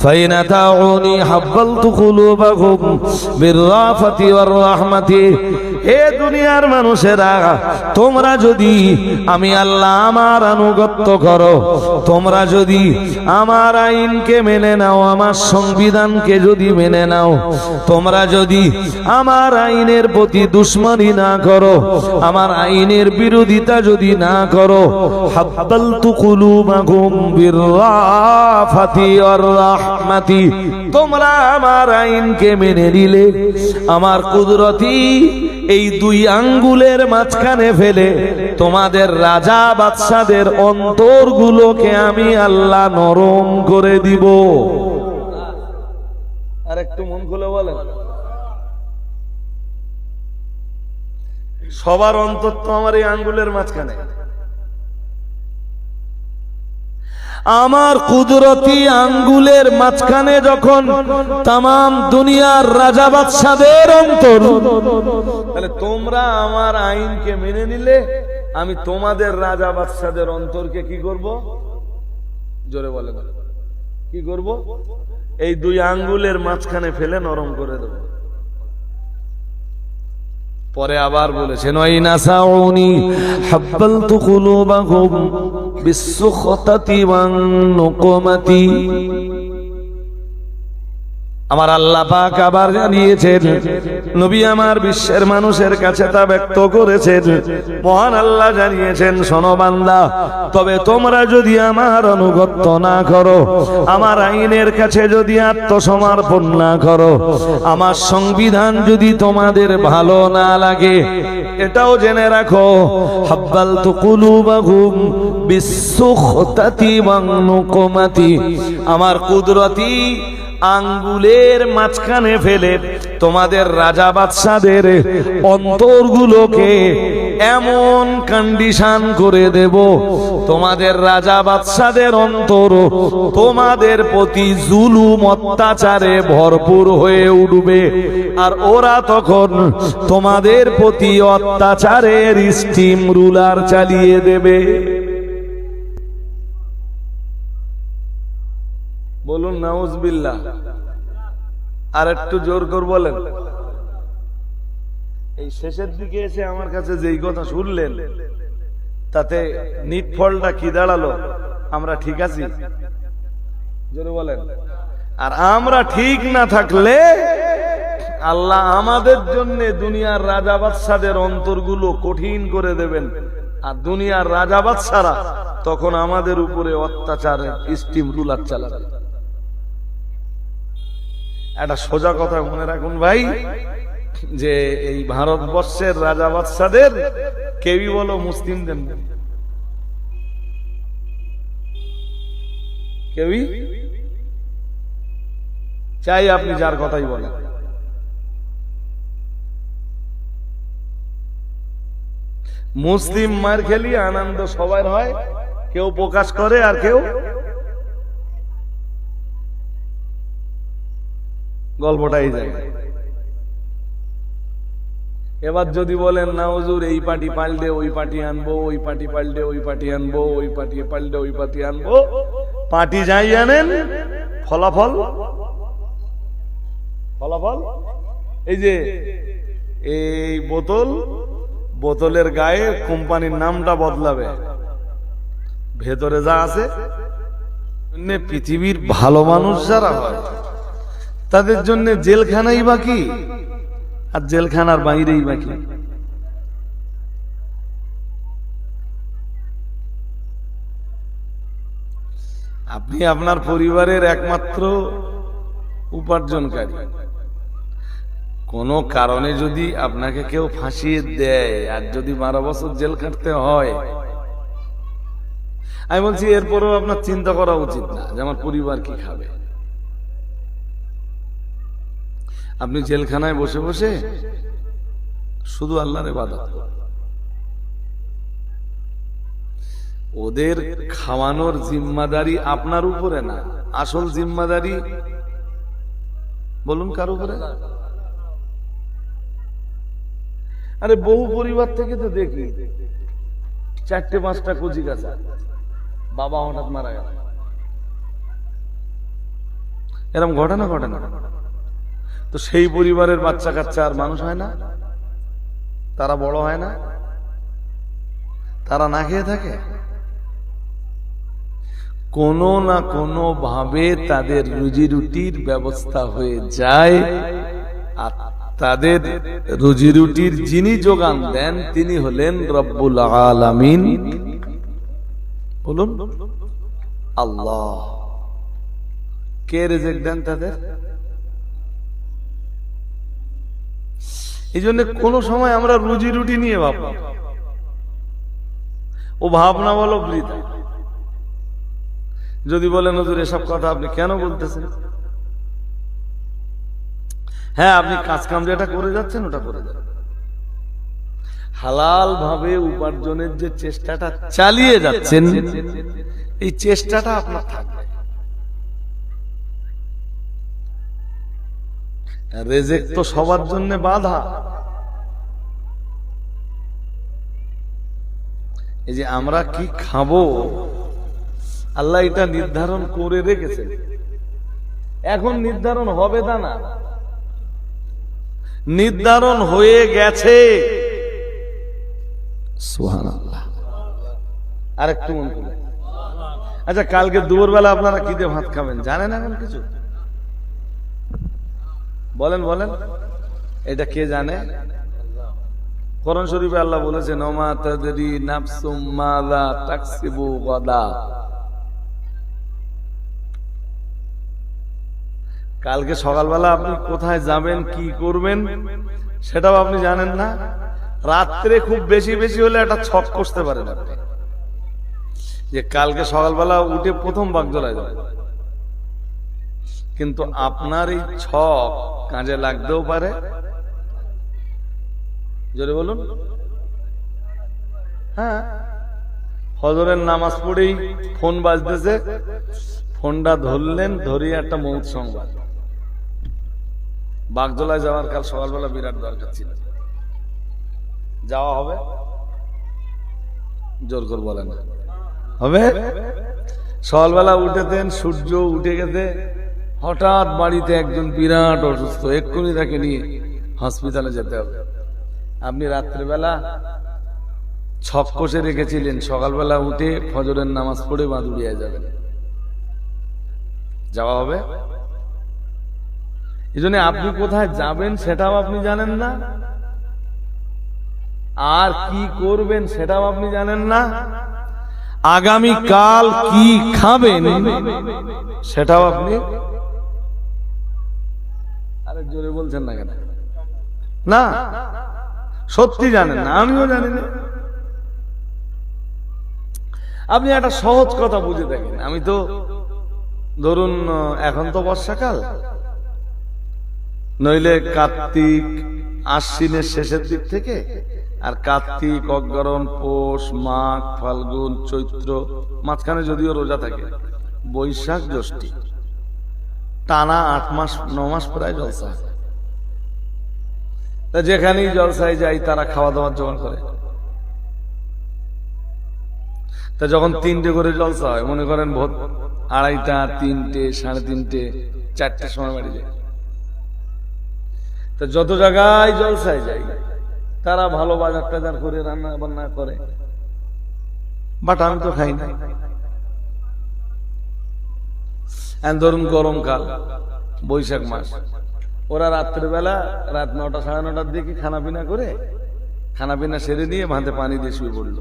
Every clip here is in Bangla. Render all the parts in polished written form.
فإن أطاعوني حبلت قلوبهم بالرأفة والرحمة। হে দুনিয়ার মানুষেরা, তোমরা যদি আমি আল্লাহ আমার আনুগত্য করো, তোমরা যদি আমার আইনকে মেনে নাও, আমার সংবিধানকে যদি মেনে নাও, তোমরা যদি আমার আইনের প্রতি দুশমনি না করো, আমার আইনের বিরোধিতা যদি না করো, হাব্বালতু কুলুবাকুম বিররাফাতি ওয়ার রাহমাতি, তোমরা আমার আইনকে মেনে নিলে, আমার কুদরতি এই দুই আঙ্গুলের মাঝখানে ফেলে তোমাদের রাজা বাদশাদের অন্তরগুলোকে আমি আল্লাহ নরম করে দিব। আর একটু মন খুলে বলেন, সবার অন্তর তো আমার এই আঙ্গুলের মাঝখানে। আমার কুদরতি আঙ্গুলের মাঝখানে যখন তামাম দুনিয়ার রাজা বাদশাদের অন্তর, তাহলে তোমরা আমার আইনকে মেনে নিলে আমি তোমাদের রাজা বাদশাদের অন্তরকে কি করব? জোরে বলে কি করব? এই দুই আঙ্গুলের মাঝখানে ফেলে নরম করে দেব। পরে আবার বলেছেন, ওয়াইনা সাউনি হাব্বালতু কুলুবাহুম বিসসুখতাতি ওয়ান নুকমাতি। আমার আল্লাহ পাক আবার জানিয়েছেন, নবী আমার বিশ্বের মানুষের কাছে তা ব্যক্ত করেছেন। মহান আল্লাহ জানিয়েছেন, শোনো বান্দা, তবে তোমরা যদি আমার আনুগত্য না করো, আমার আইনের কাছে যদি আত্মসমর্পণ না করো, আমার সংবিধান যদি তোমাদের ভালো না লাগে, এটাও জেনে রাখো, হাব্বালতু কুলুবাহুম বিসসুখতাতি ওয়া নুকমাতি, আমার কুদরতি আঙ্গুলের মাঝখানে ফেলে তোমাদের রাজা বাদশাদের অন্তরগুলোকে এমন কন্ডিশন করে দেব, তোমাদের রাজা বাদশাদের অন্তর তোমাদের প্রতি জুলুম অত্যাচারে ভরপুর হয়ে উঠবে, আর ওরা তখন তোমাদের প্রতি অত্যাচারের স্টিম রুলার চালিয়ে দেবে। বলুন নাউজুবিল্লাহ। আর একটু জোর করে বলেন। এই শেষের দিকে এসে আমার কাছে যেই কথা শুনলেন, তাতে নিটফলটা কি দাঁড়ালো? আমরা ঠিক আছি? জোরে বলেন। আর আমরা ঠিক না থাকলে আল্লাহ আমাদের জন্য দুনিয়ার রাজা বাদশাদের অন্তরগুলো কঠিন করে দেবেন, আর দুনিয়ার রাজা বাদশারা তখন আমাদের উপরে অত্যাচারের স্টিম রুলার চালাবে। একটা সোজা কথা মনে রাখুন ভাই, যে এই ভারতবর্ষের রাজা বাদশাদের কেউই বলো মুসলিমদের, কেউই, চাই আপনি যার কথাই বলেন, মুসলিম মার খেলি আনন্দ সবার হয়, কেউ প্রকাশ করে আর কেউ গল্পটাই যায়। এবার যদি বলেন না হুজুর এই পার্টি পাল্টে ওই পার্টি আনবো, ওই পার্টি পাল্টে ওই পার্টি আনবো, ওই পার্টি পাল্টে ওই পার্টি আনবো, পার্টি যাই আনেন, ফলাফল ফলাফল এই যে এই বোতলের গায়ে কোম্পানির নামটা বদলাবে, ভেতরে যা আছে পৃথিবীর ভালো মানুষ যারা হয় তাদের জন্য জেলখানাই বাকি, আর জেলখানার বাইরেই বাকি। আপনি আপনার পরিবারের একমাত্র উপার্জনকারী, কোন কারণে যদি আপনাকে কেউ ফাঁসিয়ে দেয় আর যদি 12 বছর জেল কাটতে হয়, আমি বলছি এরপরও আপনার চিন্তা করা উচিত না যে আমার পরিবার কি খাবে। আপনি জেলখানায় বসে বসে শুধু আল্লাহর ইবাদত করেন, ওদের খাওয়ানোর জিম্মাদারি আপনার উপরে না, আসল জিম্মাদারি বলুন কার উপরে? আরে বহু পরিবার থেকে তো দেখি 4-5টা কচি কাঁচা, বাবা হঠাৎ মারা গেল, এরকম ঘটনা ঘটে না? তো সেই পরিবারের বাচ্চা কাচ্চা আর মানুষ হয় না? তারা বড় হয় না? তারা না খেয়ে থাকে? কোনো না কোনো ভাবে তাদের রুজি রুটির ব্যবস্থা হয়ে যায়, আর তাদের রুজি রুটির যিনি যোগান দেন তিনি হলেন রব্বুল আলামিন। বলুন আল্লাহ। কে রিজিক দেন তাদের? এই জন্য কোন সময় আমরা রুজি রুটি নিয়ে ভাববো, ও ভাবনা বলো বৃথা। যদি বলেন হুজুর এসব কথা আপনি কেন বলতেছেন? হ্যাঁ, আপনি কাজ কাম যেটা করে যাচ্ছেন ওটা করে যান, হালাল ভাবে উপার্জনের যে চেষ্টাটা চালিয়ে যাচ্ছেন এই চেষ্টাটা আপনার থাকবে। রিজিক তো সবার জন্য বাধা। এই যে আমরা কি খাবো আল্লাহ এটা নির্ধারণ করে রেখেছেন, এখন নির্ধারণ হবে তা না, নির্ধারণ হয়ে গেছে। সুবহানাল্লাহ। আরেকটু মন করে, আচ্ছা কালকে দুপুরবেলা আপনারা কি দিয়ে ভাত খাবেন জানেন এখন কিছু? বলেন বলেন, এটা কে জানে? কোরআন শরীফে আল্লাহ বলেছেন ওমা তাদরি নাফসুম মাযা তাকসিবু গাদা। কালকে সকালবেলা আপনি কোথায় যাবেন, কি করবেন সেটাও আপনি জানেন না। রাত্রে খুব বেশি বেশি হলে একটা ছক কষতে পারেন আপনি, যে কালকে সকালবেলা উঠে প্রথম বাগদোলায় যাবে, কিন্তু আপনার এই ছক কাজে লাগতেও পারে। জোরে বলুন। হ্যাঁ, ফজরের নামাজ পড়েই ফোন বাজতেছে, ফোনটা ধরলেন, ধরিয়ে একটা মৌত সংবাদ, বাগদোলায় যাওয়ার কাল সকালবেলা বিরাট দরকার ছিল, যাওয়া হবে? জোর করে বলেন হবে? সকালবেলা উঠেতেন, সূর্য উঠে গেছে, হঠাৎ বাড়িতে একজন বিরাট অসুস্থ, এক্ষুনি তাকে নিয়ে হসপিটালে যেতে হবে। আপনি রাত্রেবেলা ছক কষে রেখেছিলেন, সকালবেলা উঠে ফজরের নামাজ পড়ে বাঁধুড়িয়ে যাবেন, যাওয়া হবে? এই জন্য আপনি কোথায় যাবেন সেটাও আপনি জানেন না, আর কি করবেন সেটাও আপনি জানেন না, আগামী কাল কি খাবেন সেটাও আপনি, আরে জোরে বলছেন না কেন? না, সত্যি জানেন না, আমিও জানি না। আপনি একটা সহজ কথা বুঝে থাকেন। আমি তো ধরুন এখন তো বর্ষাকাল, নইলে কার্তিক আশ্বিনের শেষের দিক থেকে, আর কার্তিক অগ্রহণ পৌষ মাঘ ফাল্গুন চৈত্র, মাঝখানে যদিও রোজা থাকে, বৈশাখ জ্যৈষ্ঠ, টানা 8 মাস 9 মাস প্রায় জলসা। যেখানেই জলসায় যাই তারা খাওয়া দাওয়ার জোগাড় করে। তা যখন 3টে করে জলসা হয়, মনে করেন ভোর 2:30, 3টে, 3:30, 4টের সময় বাড়ি যায়, তা যত জায়গায় জলসায় যাই তারা ভালো বাজার টাজার করে রান্না বান্না করে, বাট আমি তো খাই না। ধরুন গরমকাল, বৈশাখ মাস, ওরা রাত্রেবেলা রাত 9টা 9:30টার দিকে খানা পিনা সেরে নিয়ে ভাতে পানি দিয়ে শুয়ে পড়ল।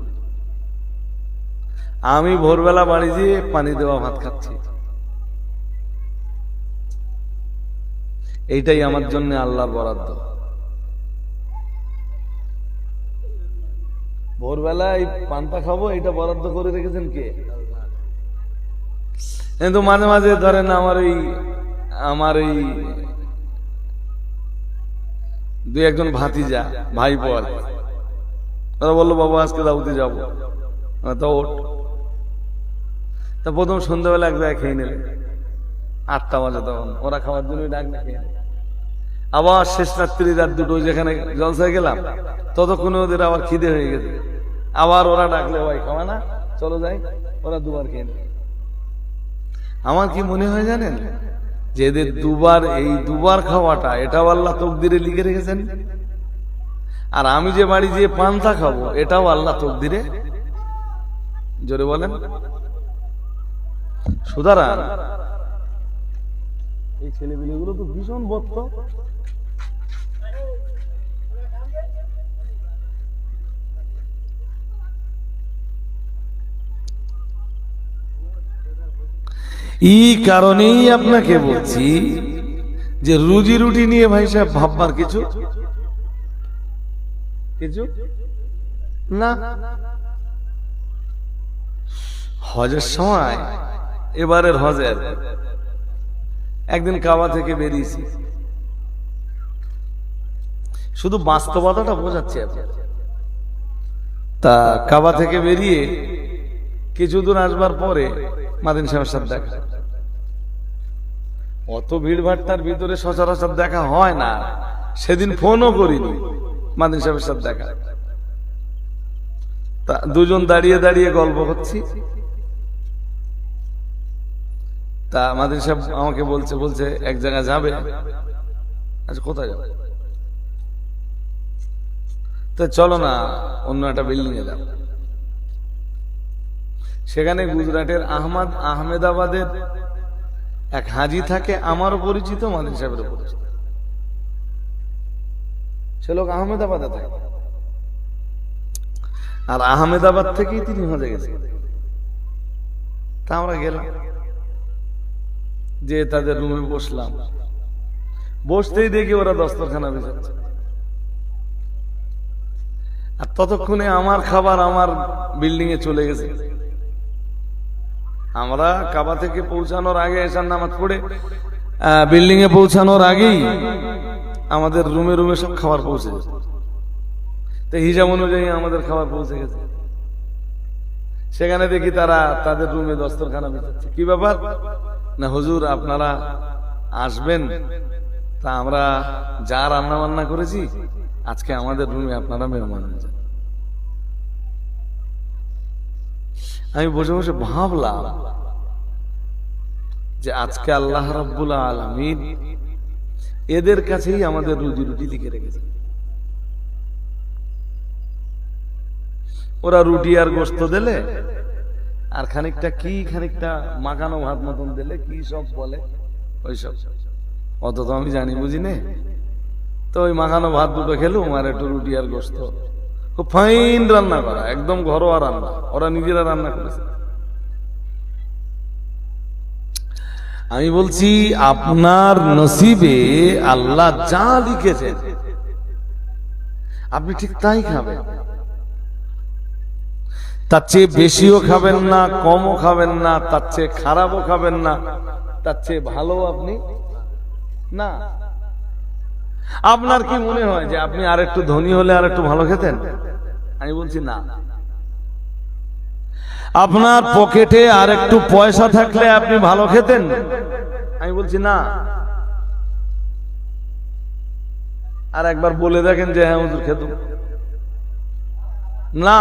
আমি ভোরবেলা বাড়ি যেয়ে পানি দেওয়া ভাত খাচ্ছি। এইটাই আমার জন্য আল্লাহর বরাদ্দ। ভোরবেলা এই পান্তা খাবো, এটা বরাদ্দ করে রেখেছেন কে? কিন্তু মাঝে মাঝে ধরেন আমার এই 2-1জন ভাতিজা ভাই পর ওরা বললো বাবা আজকে দাউদে যাবো, তা ওঠ। তা প্রথম সন্ধ্যাবেলা এক জায়গায় খেয়ে নিলে, 8টা বাজে, তখন ওরা খাওয়ার জন্য ডাক না খেয়ে, আবার শেষ রাত্রি রাত 2টো যেখানে জলসায় গেলাম, ততক্ষণে ওদের আবার খিদে হয়ে গেছে, আবার ওরা ডাকলে ভাই খাওয়া না, চলো যাই, ওরা 2বার খেয়ে নেয়। আমার কি মনে হয় জানেন, যে এদের দুবার, এই দুবার খাওয়াটা এটাও আল্লাহ তকদিরে লিখে রেখেছেন। আর আমি যে বাড়ি যেয়ে পান্তা খাবো এটাও আল্লাহ তকদিরে, জোরে বলেন। সুতরাং এই ছেলেপিলেগুলো তো ভীষণ বত্ত। এই কারণেই আপনাকে বলছি যে রুজি রুটি নিয়ে ভাই সাহেব ভাববার কিছু কিছু না। হজের সময়, এবারের হজের একদিন কাবা থেকে বেরিয়েছি, শুধু বাস্তবতাটা বোঝাচ্ছি আপনার। তা কাবা থেকে বেরিয়ে কিছু দূর আসবার পরে মাদিন সাহেবের সাথে দেখা। অত ভিড় ভাট্টার ভিতরে সচরাচর দেখা হয় না, সেদিন ফোনও করিনি। মাদিন সাহেবের সাথে দেখা, তা দুজন দাঁড়িয়ে দাঁড়িয়ে গল্প করছি। তা মাদিন সাহেব আমাকে বলছে এক জায়গায় যাবে। আচ্ছা কোথায় যাবে? তো চলো না অন্য একটা বিল্ডিং এ যাবো। সেখানে গুজরাটের আহমেদাবাদের এক হাজি থাকে, আমারও পরিচিত, মাদিন সাহেবেরও পরিচিত। সে লোক আহমেদাবাদে থাকে, আর আহমেদাবাদ থেকেই তিনি হজে গেছেন। তা আমরা গেলাম, যে তাদের রুমে বসলাম। বসতেই দেখি ওরা দস্তরখানা বিছাচ্ছে, আর ততক্ষণে আমার খাবার আমার বিল্ডিং এ চলে গেছে। আমরা কাবা থেকে পৌঁছানোর আগে, এসার নামাজ পড়ে বিল্ডিং এ পৌঁছানোর আগেই আমাদের রুমে রুমে সব খাবার পৌঁছে গেছে। তো হিসাব অনুযায়ী আমাদের খাবার পৌঁছে গেছে। সেখানে দেখি তারা তাদের রুমে দস্তরখানা বিছাচ্ছে। কি ব্যাপার? না হুজুর আপনারা আসবেন, তা আমরা যা রান্না বান্না করেছি আজকে আমাদের রুমে আপনারা মেহমান হয়ে যান। আমি বসে বসে ভাবলাম যে আজকে আল্লাহ রাব্বুল আলামিন এদের কাছেই আমাদের রুজি রুটি লিখে রেখেছে। ওরা রুটি আর গোশত দিলে, আর খানিকটা মাখানো ভাত মতন দিলে, কি সব বলে ওইসব, অত তো আমি জানি বুঝি নে। তো ওই মাখানো ভাত দুটো খেলুম, আর একটু রুটি আর গোশত, খুব ফাইন রান্না করা, একদম ঘরোয়া রান্না, ওরা নিজেরা রান্না করেছে। আমি বলছি আপনার নসিবে আল্লাহ যা লিখেছেন আপনি ঠিক তাই খাবেন। তার চেয়ে বেশিও খাবেন না, কমও খাবেন না, তার চেয়ে খারাপও খাবেন না, তার চেয়ে ভালো আপনি না। আপনার কি মনে হয় যে আপনি আর একটু ধনী হলে আর একটু ভালো খেতেন? আমি বলছি না। আপনার পকেটে আর একটু পয়সা থাকলে আপনি ভালো খেতেন? আমি বলছি না। আর একবার বলে দেখেন যে হ্যাঁ হুজুর খেতুম না।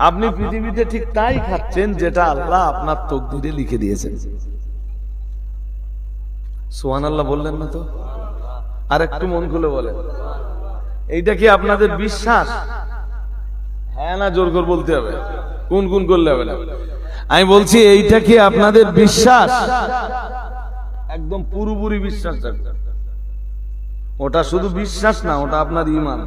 আপনি পৃথিবীতে ঠিক তাই খাচ্ছেন যেটা আল্লাহ আপনার তকদিরে লিখে দিয়েছেন। সুবহানাল্লাহ বললেন না তো? আর একটু মন খুলে বলেন, এইটা কি আপনাদের বিশ্বাস? হ্যাঁ না জোর করে বলতে হবে, কোন কোন করলে হবে না। আমি বলছি এইটা কি আপনাদের বিশ্বাস? একদম পুরোপুরি বিশ্বাস রাখবেন। ওটা শুধু বিশ্বাস না, ওটা আপনার ঈমান,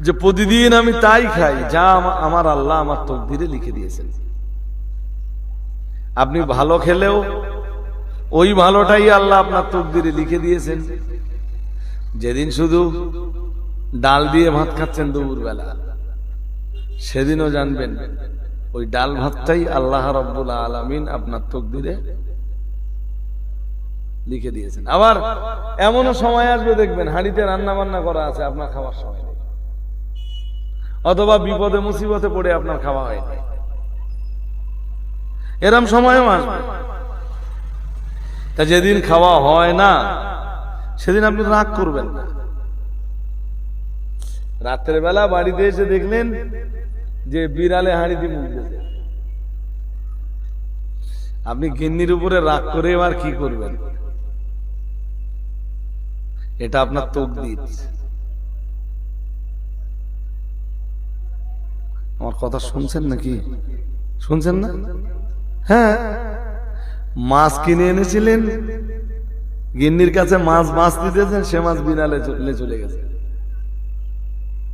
যে প্রতিদিন আমি তাই খাই যা আমার আল্লাহ আমার তকদিরে লিখে দিয়েছেন। আপনি ভালো খেলেও ওই ভালোটাই আল্লাহ আপনার তকদিরে লিখে দিয়েছেন। যেদিন শুধু ডাল দিয়ে ভাত খাচ্ছেন দুপুর বেলা, সেদিনও জানবেন ওই ডাল ভাতটাই আল্লাহ রাব্বুল আলামিন আপনার তকদিরে লিখে দিয়েছেন। আবার এমনও সময় আসবে দেখবেন হাঁড়িতে রান্না বান্না করা আছে, আপনার খাওয়ার সময় নেই, অথবা বিপদে মুসিবতে পড়ে আপনার খাওয়া হয়নি। এরম সময়ও আসবে। তা যেদিন খাওয়া হয় না সেদিন আপনি রাগ করবেন না। রাত্রের বেলা বাড়িতে এসে দেখলেন যে বিড়ালে হাঁড়িতে মুখ দিয়েছে, আপনি গিন্নির উপরে রাগ করে আর কি করবেন? এটা আপনার তকদির। আমার কথা শুনছেন নাকি? শুনছেন না? হ্যাঁ, মাছ কিনে এনেছিলেন, গিন্নির কাছে মাছ দিতেছেন, সে মাছ বিনালে চলে গেছে।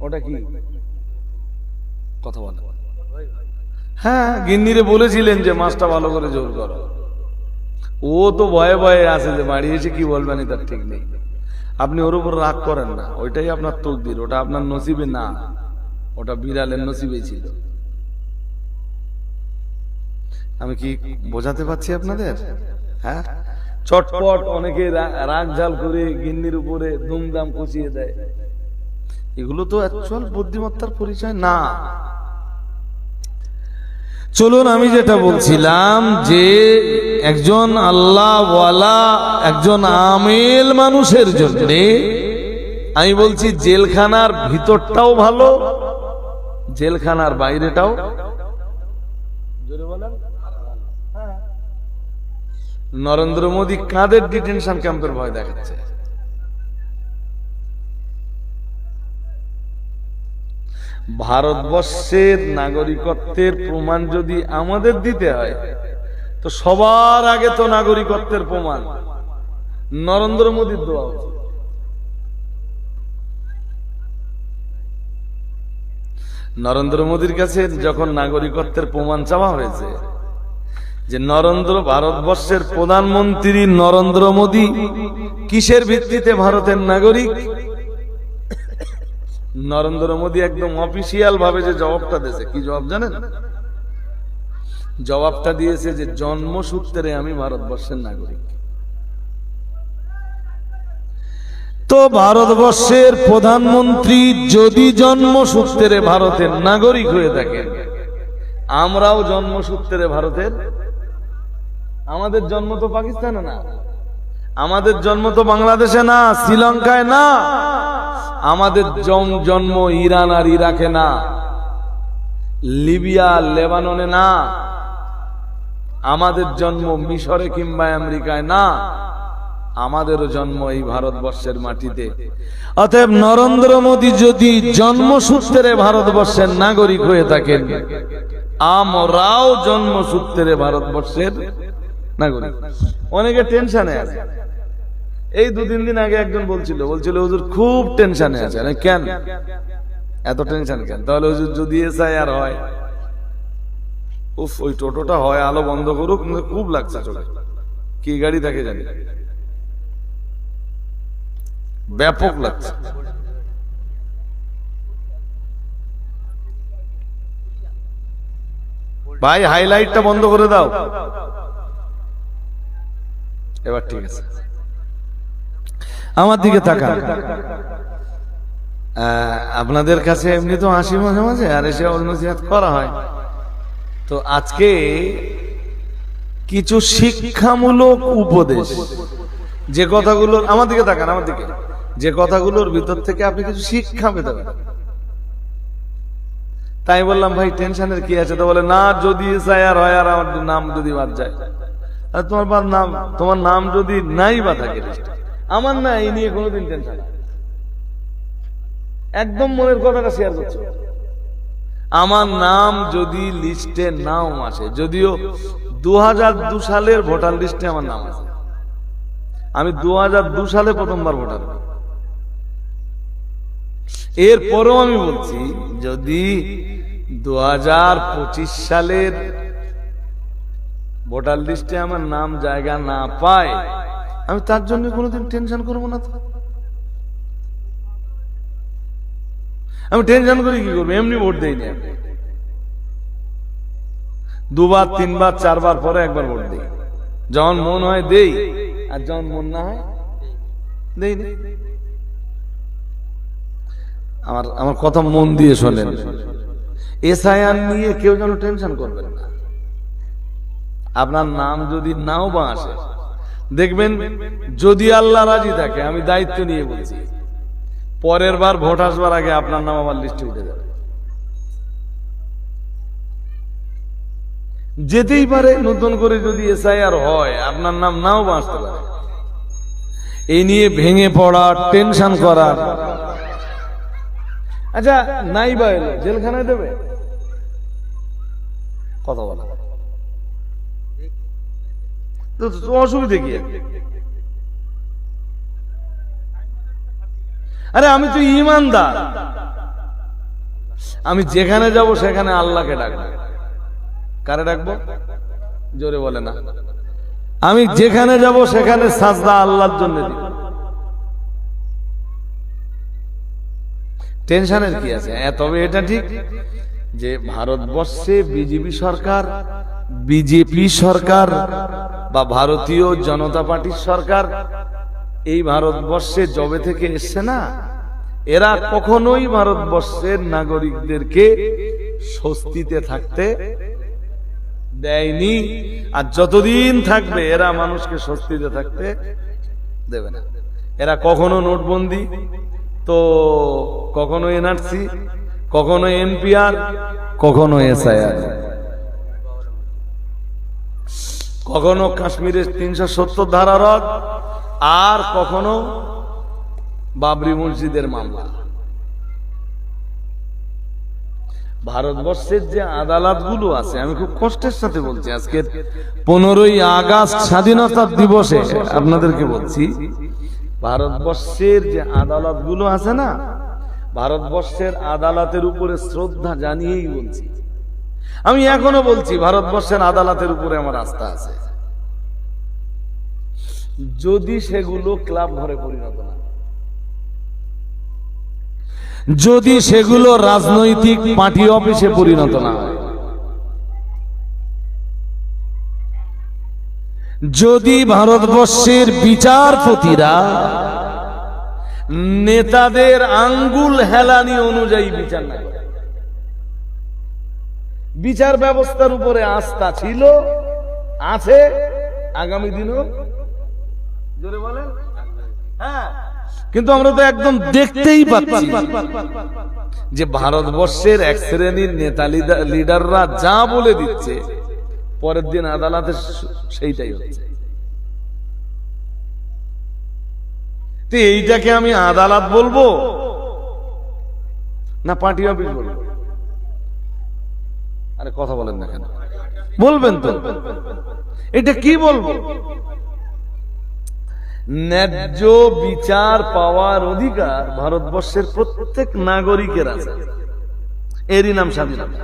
ওটা কি কথা বলে? হ্যাঁ, গিন্নিরে বলেছিলেন যে মাছটা ভালো করে জোর করো, ও তো ভয়ে ভয়ে আছে যে বাড়ি এসে কি বলবেন তার ঠিক নেই। আপনি ওর উপর রাগ করেন না, ওইটাই আপনার তকদির, ওটা আপনার নসিবে না, ওটা বিড়ালের নসিবে ছিল। আমি কি বোঝাতে পারছি আপনাদের? হ্যাঁ, চটপট অনেকে রাগ ঝাল করে গিন্নির উপরে দুমদাম কষিয়ে দেয়, এগুলো তো অ্যাকচুয়াল বুদ্ধিমত্তার পরিচয় না। চলুন, আমি যেটা বলছিলাম যে একজন আল্লাহওয়ালা, একজন আমেল মানুষের জন্য আমি বলছি জেলখানার ভিতরটাও ভালো, জেলখানার বাইরেটাও। নরেন্দ্র মোদী কাদের ডিটেনশন ক্যাম্পের ভয় দেখাচ্ছে? ভারতবর্ষের নাগরিকত্বের প্রমাণ যদি আমাদের দিতে হয় তো সবার আগে তো নাগরিকত্বের প্রমাণ নরেন্দ্র মোদীর দেওয়া উচিত। নরেন্দ্র মোদীর কাছে যখন নাগরিকত্বের প্রমাণ চাওয়া হয়েছে যে ভারতবর্ষের প্রধানমন্ত্রী নরেন্দ্র মোদী কিসের ভিত্তিতে ভারতের নাগরিক, নরেন্দ্র মোদী একদম অফিসিয়াল ভাবে যে জবাবটা দিয়েছে, কি জবাব জানেন? জবাবটা দিয়েছে যে জন্মসূত্রে আমি ভারতবর্ষের নাগরিক। তো ভারতবর্ষের প্রধানমন্ত্রী যদি জন্মসূত্রে ভারতের নাগরিক হয়ে থাকেন, আমরাও জন্মসূত্রে ভারতের। আমাদের জন্ম তো পাকিস্তানে না, আমাদের জন্ম তো বাংলাদেশে না, শ্রীলঙ্কায় না, আমাদের জন্ম ইরান আর ইরাকে না, লিবিয়া লেবাননে না, আমাদের জন্ম মিশরে কিংবা আমেরিকায় না, আমাদেরও জন্ম এই ভারতবর্ষের মাটিতে। অতএব নরেন্দ্র মোদী যদি জন্মসূত্রে ভারতবর্ষের নাগরিক হয়ে থাকেন, আমরাও জন্মসূত্রে ভারতবর্ষের নাগরিক। অনেকে টেনশনে আছে। এই 2-3 দিন আগে একজন বলছিল হুজুর খুব টেনশনে আছে। কেন এত টেনশন কেন? তাহলে হুজুর যদি এসআইআর হয়, উফ ওই টোটোটা হয়, আলো বন্ধ করুক, খুব লাগছে চলে। কি গাড়ি থাকে জানি, ব্যাপক লাগছে। ভাই হাইলাইটটা বন্ধ করে দাও। এবার ঠিক আছে, আমার দিকে তাকান। আপনাদের কাছে এমনি তো হাসি মাঝে মাঝে, আর এসে নসিহত করা হয়। তো আজকে কিছু শিক্ষামূলক উপদেশ, যে কথাগুলো, আমার দিকে তাকান, আমার দিকে, যে কথাগুলোর ভিতর থেকে আপনি কিছু শিক্ষা পেতে পারেন। তাই বললাম ভাই টেনশনের কি আছে? তো বলে না, যদি এসআইআর হয় আর আমার নাম যদি বাদ যায়, আর তোমার নাম যদি নাই বা থাকে লিস্টে, আমার না, এই নিয়ে কোনোদিন টেনশন। একদম মনের কথাটা শেয়ার করছি। আমার নাম যদি লিস্টে নাও আসে, যদিও 2002 সালের ভোটার লিস্টে আমার নাম আছে, আমি 2002 সালে প্রথমবার ভোটার। এরপরেও আমি বলছি, যদি 2025 সালের ভোটার লিস্টে আমার নাম জায়গা না পায়, আমি তার জন্য কোনোদিন টেনশন করবো না। তো আমি টেনশন করি কি করবো? এমনি ভোট দেইনি। 2বার 3বার 4বার পরে একবার ভোট দেই। যখন মন হয় দেই, আর যখন মন না হয় দেই না। আমার কথা মন দিয়ে শোনেন। এসআইআর নিয়ে কেউ যেন টেনশন করবেন না। আপনার নাম যদি নাও বা আসে, দেখবেন যদি আল্লাহ রাজি থাকে, আমি দায়িত্ব নিয়ে বলছি, পরের বার ভোট আসবার আগে আপনার নাম আমার লিস্টে উঠে যাবে। যেতেই পারে, নতুন করে যদি এসআইআর হয় আপনার নাম নাও বাঁচতে পারে। এই নিয়ে ভেঙে পড়া, টেনশন করা। আচ্ছা নাই বা এলো, জেলখানায় দেবে? কথা বলা তো অসুবিধে কি? আরে আমি তো ঈমানদার, আমি যেখানে যাব সেখানে আল্লাহকে ডাকবো। কারে ডাকবো? জোরে বলে না। আমি যেখানে যাব সেখানে সাজদা আল্লাহর জন্য দিব। টেনশনের কি আছে? তবে এটা ঠিক যে ভারতবর্ষে বিজেপি সরকার বা ভারতীয় জনতা পার্টির সরকার এই ভারতবর্ষে যবে থেকে এসছে না, এরা কখনোই ভারতবর্ষের নাগরিকদেরকে স্বস্তিতে থাকতে দেয়নি, আর যতদিন থাকবে এরা মানুষকে স্বস্তিতে থাকতে দেবে না। এরা কখনো নোটবন্দি, তো কখনো এনআরসি, কখনো এনপিআর, কখনো এসআইআর, কখনো কাশ্মীরের 370 ধারা রদ, আর কখনো বাবরি মসজিদের মামলা। ভারতবর্ষের যে আদালতগুলো আছে, আমি খুব কষ্টের সাথে বলছি, আজকে 15ই আগস্ট স্বাধীনতা দিবসে আপনাদেরকে বলছি, ভারতবর্ষের যে আদালতগুলো আছে না, ভারতবর্ষের আদালতের উপরে শ্রদ্ধা জানিয়েই বলছি। আমি এখনো বলছি ভারতবর্ষের আদালতের উপরে আমার আস্থা আছে, যদি সেগুলো ক্লাব ঘরে পরিণত না, যদি সেগুলো রাজনৈতিক পার্টি অফিসে পরিণত না হয়, যদি ভারতবর্ষের বিচারপতিরা নেতাদের আঙ্গুল হেলানি অনুযায়ী বিচার না করে। বিচার ব্যবস্থার উপরে আস্থা ছিল, আছে, আগামী দিনও জোরে বলেন হ্যাঁ। কিন্তু আমরা তো একদম দেখতেই পাচ্ছি যে ভারতবর্ষের এক শ্রেণীর নেতা লিডাররা যা বলে দিচ্ছে, পরের দিন আদালতে সেইটাই হচ্ছে। তো এইটাকে আমি আদালত বলবো না পার্টি অফিস বলবো? আরে কথা বলেন না কেন? বলবেন তো, এটা কি বলবো? ন্যায্য বিচার পাওয়ার অধিকার ভারতবর্ষের প্রত্যেক নাগরিকের আছে, এরই নাম স্বাধীনতা।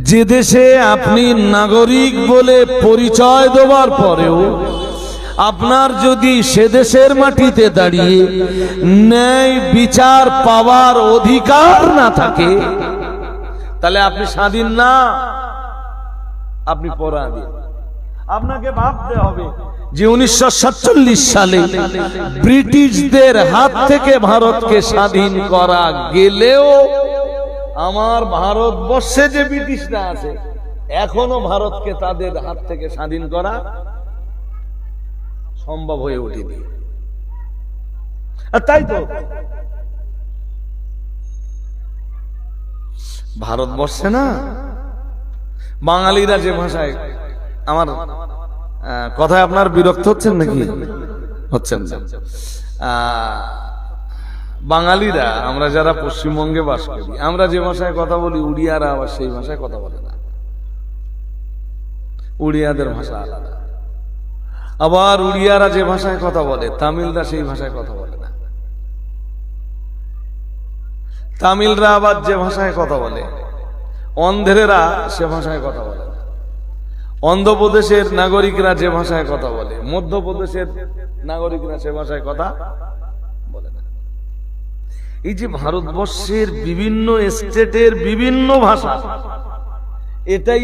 যে দেশে আপনি নাগরিক বলে পরিচয় দেওয়ার পরেও আপনার যদি সে দেশের মাটিতে দাঁড়িয়ে ন্যায় বিচার পাওয়ার অধিকার না থাকে, তাহলে আপনি স্বাধীন না, আপনি পরাধীন। আপনাকে ভাবতে হবে যে 1947 সালে ব্রিটিশদের হাত থেকে ভারতকে স্বাধীন করা গেলেও আমার ভারতবর্ষে যে ব্রিটিশরা আছে এখনো ভারতকে তাদের হাত থেকে স্বাধীন করা সম্ভব হয়ে ওঠেনি। আর তাই তো ভারতবর্ষে না বাঙালিরা যে ভাষায়, আমার কথায় আপনার বিরক্ত হচ্ছেন নাকি? হচ্ছেন না। বাঙালিরা, আমরা যারা পশ্চিমবঙ্গে বাস করি, আমরা যে ভাষায় কথা বলি, উড়িয়ারা আবার সেই ভাষায় কথা বলে না। উড়িয়াদের ভাষা আলাদা। আবার উড়িয়ারা যে ভাষায় কথা বলে, তামিলরা সেই ভাষায় কথা বলে না। তামিলরা আবার যে ভাষায় কথা বলে, অন্ধ্রেরা সে ভাষায় কথা বলে না। অন্ধ্রপ্রদেশের নাগরিকরা যে ভাষায় কথা বলে, মধ্যপ্রদেশের নাগরিকরা সে ভাষায় কথা বলে না। এই যে ভারতবর্ষের বিভিন্ন স্টেটের বিভিন্ন ভাষা, এটাই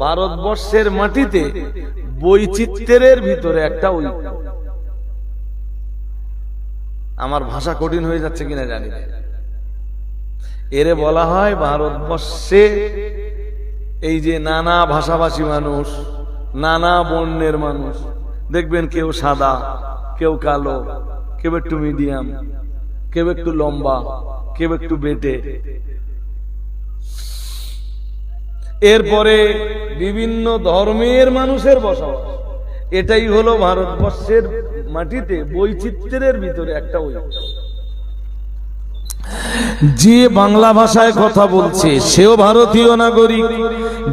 ভারতবর্ষের মাটিতে বৈচিত্র্যের ভিতরে একটা ঐক্য। আমার ভাষা কঠিন হয়ে যাচ্ছে কিনা জানি না। এরে বলা হয় ভারতবর্ষে এই যে নানা ভাষাভাষী মানুষ, নানা বর্ণের মানুষ, দেখবেন কেউ সাদা, কেউ কালো, কেউ একটু মিডিয়াম, কেউ একটু লম্বা, কেউ একটু বেটে। এরপরে বিভিন্ন ধর্মের মানুষের বসবাস। এটাই হলো ভারতবর্ষের মাটিতে বৈচিত্র্যের ভিতরে একটা ঐক্য। যে বাংলা ভাষায় কথা বলছে সেও ভারতীয় নাগরিক,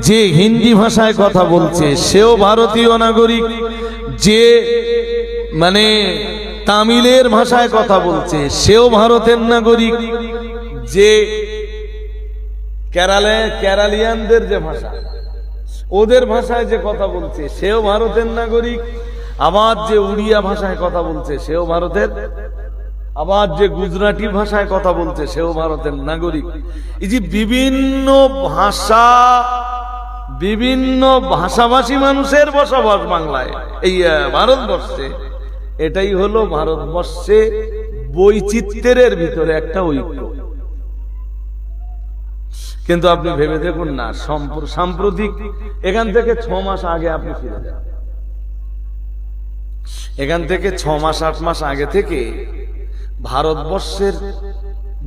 যে হিন্দি ভাষায় কথা বলছে সেও ভারতীয় নাগরিক, যে মানে তামিলের ভাষায় কথা বলছে সেও ভারতের নাগরিক, যে কেরালিয়ানদের যে ভাষা ওদের ভাষায় যে কথা বলছে সেও ভারতের নাগরিক, আবার যে উড়িয়া ভাষায় কথা বলছে সেও ভারতের, আবার যে গুজরাটি ভাষায় কথা বলছে সেও ভারতের নাগরিক। এই যে বিভিন্ন ভাষা, বিভিন্ন ভাষাভাষী মানুষের বসবাস বাংলায়, এই ভারতবর্ষে, এটাই হলো ভারতবর্ষে বৈচিত্র্যের ভিতরে একটা ঐক্য। কিন্তু আপনি ভেবে দেখুন না, সাম্প্রতিক এখান থেকে 6 মাস আগে আপনি ফিরে যান, এখান থেকে 6 মাস 8 মাস আগে থেকে ভারতবর্ষের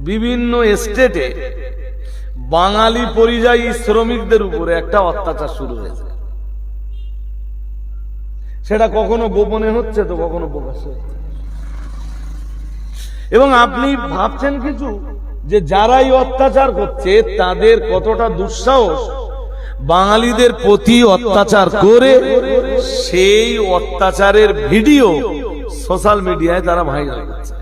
বিভিন্ন স্টেটে বাঙালি পরিযায়ী শ্রমিকদের উপরে একটা অত্যাচার শুরু হয়েছে। সেটা কখনো গোপনে হচ্ছে তো কখনো প্রকাশ্যে হচ্ছে। এবং আপনি ভাবছেন কিছু, যে যারাই অত্যাচার করছে তাদের কতটা দুঃসাহস বাঙালিদের প্রতি অত্যাচার করে সেই অত্যাচারের ভিডিও সোশ্যাল মিডিয়ায় তারা ভাইরাল করছে।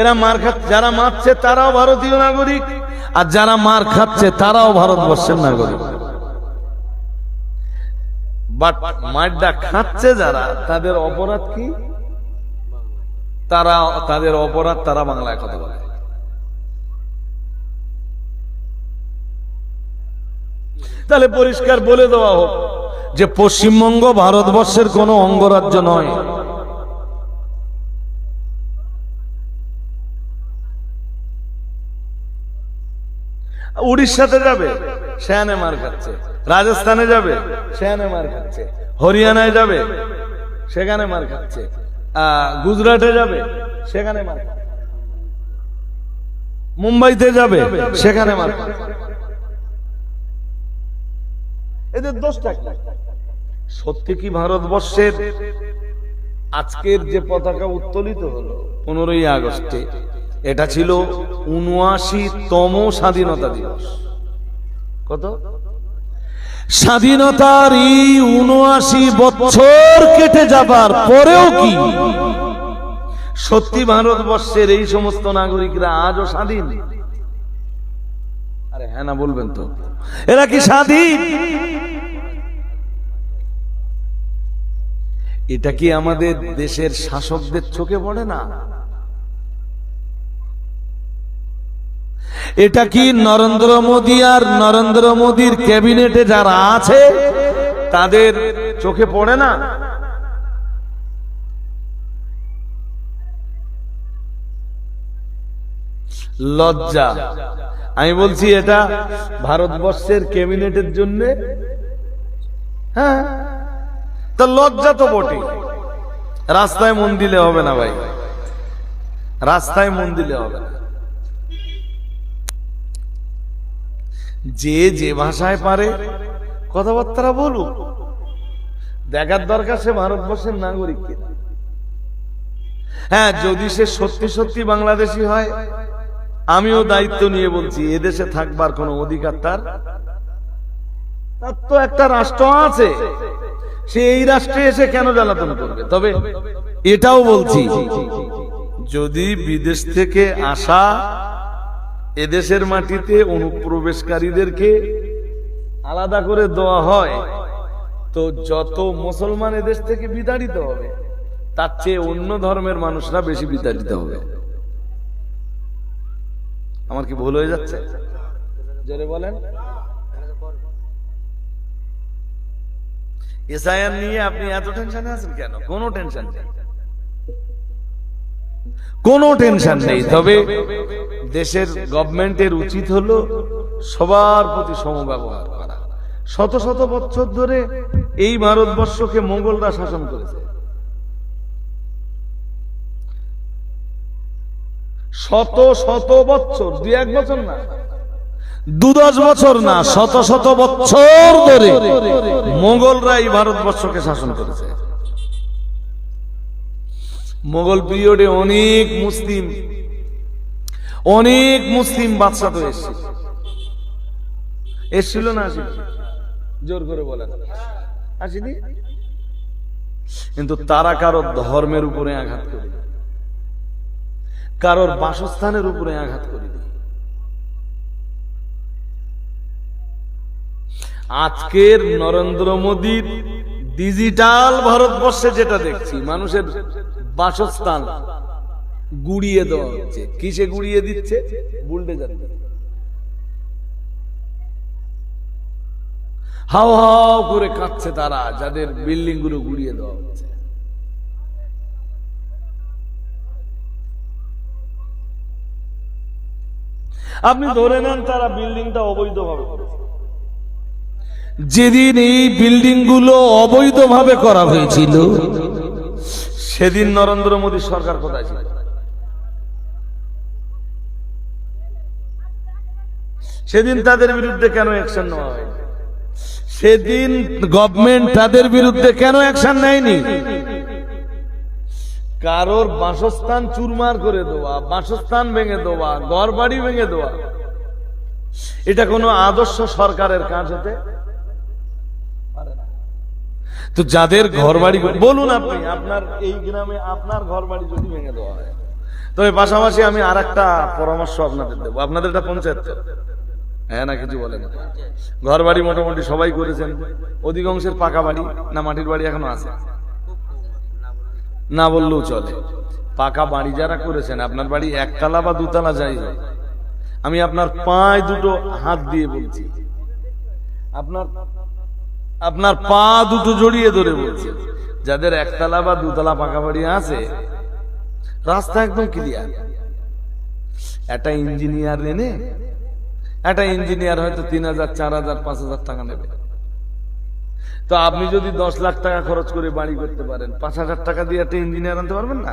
এরা মার খাচ্ছে, যারা মারছে তারাও ভারতীয় নাগরিক, আর যারা মার খাচ্ছে তারাও ভারতবর্ষের নাগরিক। বাট মারটা খাচ্ছে যারা, তাদের অপরাধ কি? তাদের অপরাধ তারা বাংলায় কথা বলে। তাহলে পরিষ্কার বলে দেওয়া হোক যে পশ্চিমবঙ্গ ভারতবর্ষের কোন অঙ্গরাজ্য নয়। উড়িষ্যাতে যাবে সেখানে মার খাচ্ছে, রাজস্থানে যাবে সেখানে মার খাচ্ছে, হরিয়ানায় যাবে সেখানে মার খাচ্ছে, গুজরাটে যাবে সেখানে মার খাচ্ছে, মুম্বাইতে যাবে সেখানে মার খাচ্ছে। এদের দোষটা কি? সত্যি কি ভারতবর্ষের আজকের যে পতাকা উত্তোলিত হলো 15ই আগস্টে, এটা ছিল ৭৯তম স্বাধীনতা দিবস। কত? স্বাধীনতার এই ৭৯ বছর কেটে যাবার পরেও কি সত্যি ভারতবর্ষের এই সমস্ত নাগরিকরা আজও স্বাধীন? আরে হ্যাঁ না বলবেন তো, এরা কি স্বাধীন? এটা কি আমাদের দেশের শাসকদের চোখে পড়ে না? এটা কি নরেন্দ্র মোদী আর নরেন্দ্র মোদীর ক্যাবিনেটে যারা আছে তাদের চোখে পড়ে না? লজ্জা। আমি বলছি এটা ভারতবর্ষের ক্যাবিনেটের জন্য, হ্যাঁ, তা লজ্জা তো বটে। রাস্তায় মন দিলে হবে না ভাই, রাস্তায় মন দিলে হবে না। যে যে ভাষায় পারে কথাবার্তা বলুক, দেখার দরকার সে ভারতবর্ষের নাগরিক কিনা। হ্যাঁ, যদি সে সত্যি সত্যি বাংলাদেশি হয়, আমিও দায়িত্ব নিয়ে বলছি, এদেশে থাকবার কোন অধিকার তার তো একটা রাষ্ট্র আছে, সে এই রাষ্ট্রে এসে কেন জ্বালাতন করবে? তবে এটাও বলছি, যদি বিদেশ থেকে আসা এদেশের মাটিতে অনুপ্রবেশকারীদেরকে আলাদা করে দেওয়া হয়, তো যত মুসলমান এদেশ থেকে বিতাড়িত হবে তার চেয়ে অন্য ধর্মের মানুষরা বেশি বিতাড়িত হবে। আমার কি ভুল হয়ে যাচ্ছে? জোরে বলেন। এসআইআর নিয়ে আপনি এত টেনশনে আছেন কেন? কোনো টেনশন নেই, কোনো টেনশন নেই। তবে দেশের গভর্নমেন্টের উচিত হলো সবার প্রতি সমব্যবহার করা। শত শত বছর ধরে এই ভারতবর্ষকে মোগলরা শাসন করেছে, শত শত বছর, 2-1 বছর না, 2-10 বছর না, শত শত বছর ধরে মোগলরা এই ভারতবর্ষকে শাসন করেছে। মোগল পিরিয়ডে অনেক মুসলিম বাদশা তো এসছিল না? আসিনি? জোর করে বলেন, আসিনি? কিন্তু তারা কারোর ধর্মের উপরে আঘাত করে, কারোর বাসস্থানের উপরে আঘাত করে। আজকের নরেন্দ্র মোদীর ডিজিটাল ভারতবর্ষে যেটা দেখছি, মানুষের বাসস্থান গুড়িয়ে দেওয়া হচ্ছে। কিসে গুড়িয়ে দিচ্ছে? বুলডোজার দিয়ে। হাও হাও করে কাঁদছে তারা, যাদের বিল্ডিং গুলো গুড়িয়ে দেওয়া হচ্ছে। আপনি ধরে নেন তারা বিল্ডিংটা অবৈধভাবে করেছে। যেদিন এই বিল্ডিং গুলো অবৈধভাবে করা হয়েছিল, সেদিন নরেন্দ্র মোদী সরকার কোথায় ছিল? সেদিন তাদের বিরুদ্ধে কেন অ্যাকশন নেওয়া হয়? সেদিন গভর্নমেন্ট তাদের বিরুদ্ধে কেন অ্যাকশন নেয়নি? কারোর বাসস্থান চুরমার করে দেওয়া, বাসস্থান ভেঙে দেওয়া, ঘর বাড়ি ভেঙে দেওয়া, এটা কোনো আদর্শ সরকারের কাজ হতে পারে না। তো যাদের ঘর বাড়ি, বলুন আপনি আপনার এই গ্রামে আপনার ঘর বাড়ি যদি ভেঙে দেওয়া হয়, তবে পাশাপাশি আমি আর একটা পরামর্শ আপনাদের দেবো। আপনাদের এটা পঞ্চায়েত, হ্যাঁ না কিছু বলেন? ঘর বাড়ি মোটামুটি সবাই করেছেন, অধিকাংশের পাকা বাড়ি না মাটির বাড়ি এখনো আছে? না বললেও চলে। পাকা বাড়ি যারা করেছেন, আপনার বাড়ি 1 তলা বা 2 তলা যাই হোক, আমি আপনার পায়ে দুটো হাত দিয়ে বলছি, আপনার পা দুটো জড়িয়ে ধরে বলছি, যাদের 1 তলা বা 2 তলা পাকা বাড়ি আছে, রাস্তা একদম ক্লিয়ার। একটা ইঞ্জিনিয়ার এনে, একটা ইঞ্জিনিয়ার হয়তো 3,000, 4,000, 5,000 টাকা নেবে। তো আপনি যদি 10 লাখ টাকা খরচ করে বাড়ি করতে পারেন, 5,000 টাকা দিয়ে একটা ইঞ্জিনিয়ার আনতে পারবেন না?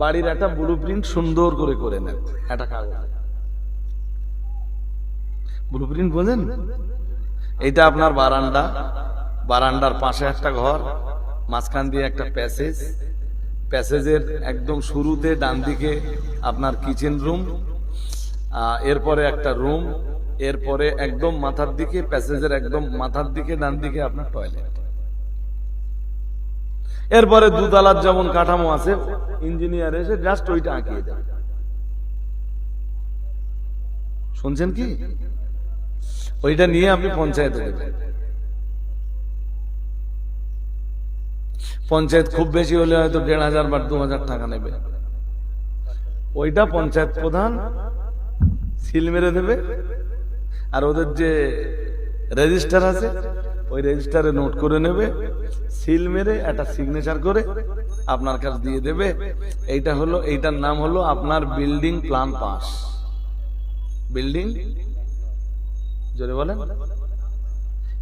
বাড়ির একটা ব্লুপ্রিন্ট সুন্দর করে নেন, একটা কাগজ ব্লুপ্রিন্ট, বোঝেন? এটা আপনার বারান্দা, বারান্দার পাশে একটা ঘর, মাঝখান দিয়ে একটা প্যাসেজ, প্যাসেজের একদম শুরুতে ডান দিকে আপনার কিচেন রুম, এরপরে একটা রুম, এরপরে একদম মাথার দিকে, প্যাসেজের একদম মাথার দিকে ডান দিকে আপনার টয়লেট। এরপরে 2 তলার যেমন কাঠামো আছে, ইঞ্জিনিয়ার এসে জাস্ট ওইটা আঁকিয়ে দেয়। শুনছেন কি? ওইটা নিয়ে আপনি পঞ্চায়েতে দেবেন। পঞ্চায়েত খুব বেশি হলে হয়তো 1,500 বা 2,000 টাকা নেবে। ওইটা পঞ্চায়েত প্রধান সিল মেরে দেবে, আর ওদের যে রেজিস্টার আছে ওই রেজিস্টারে নোট করে নেবে, সিল মেরে একটা সিগনেচার করে আপনার কাছে দিয়ে দেবে। এইটার নাম হলো আপনার বিল্ডিং প্ল্যান পাস। বিল্ডিং, জোরে বলেন।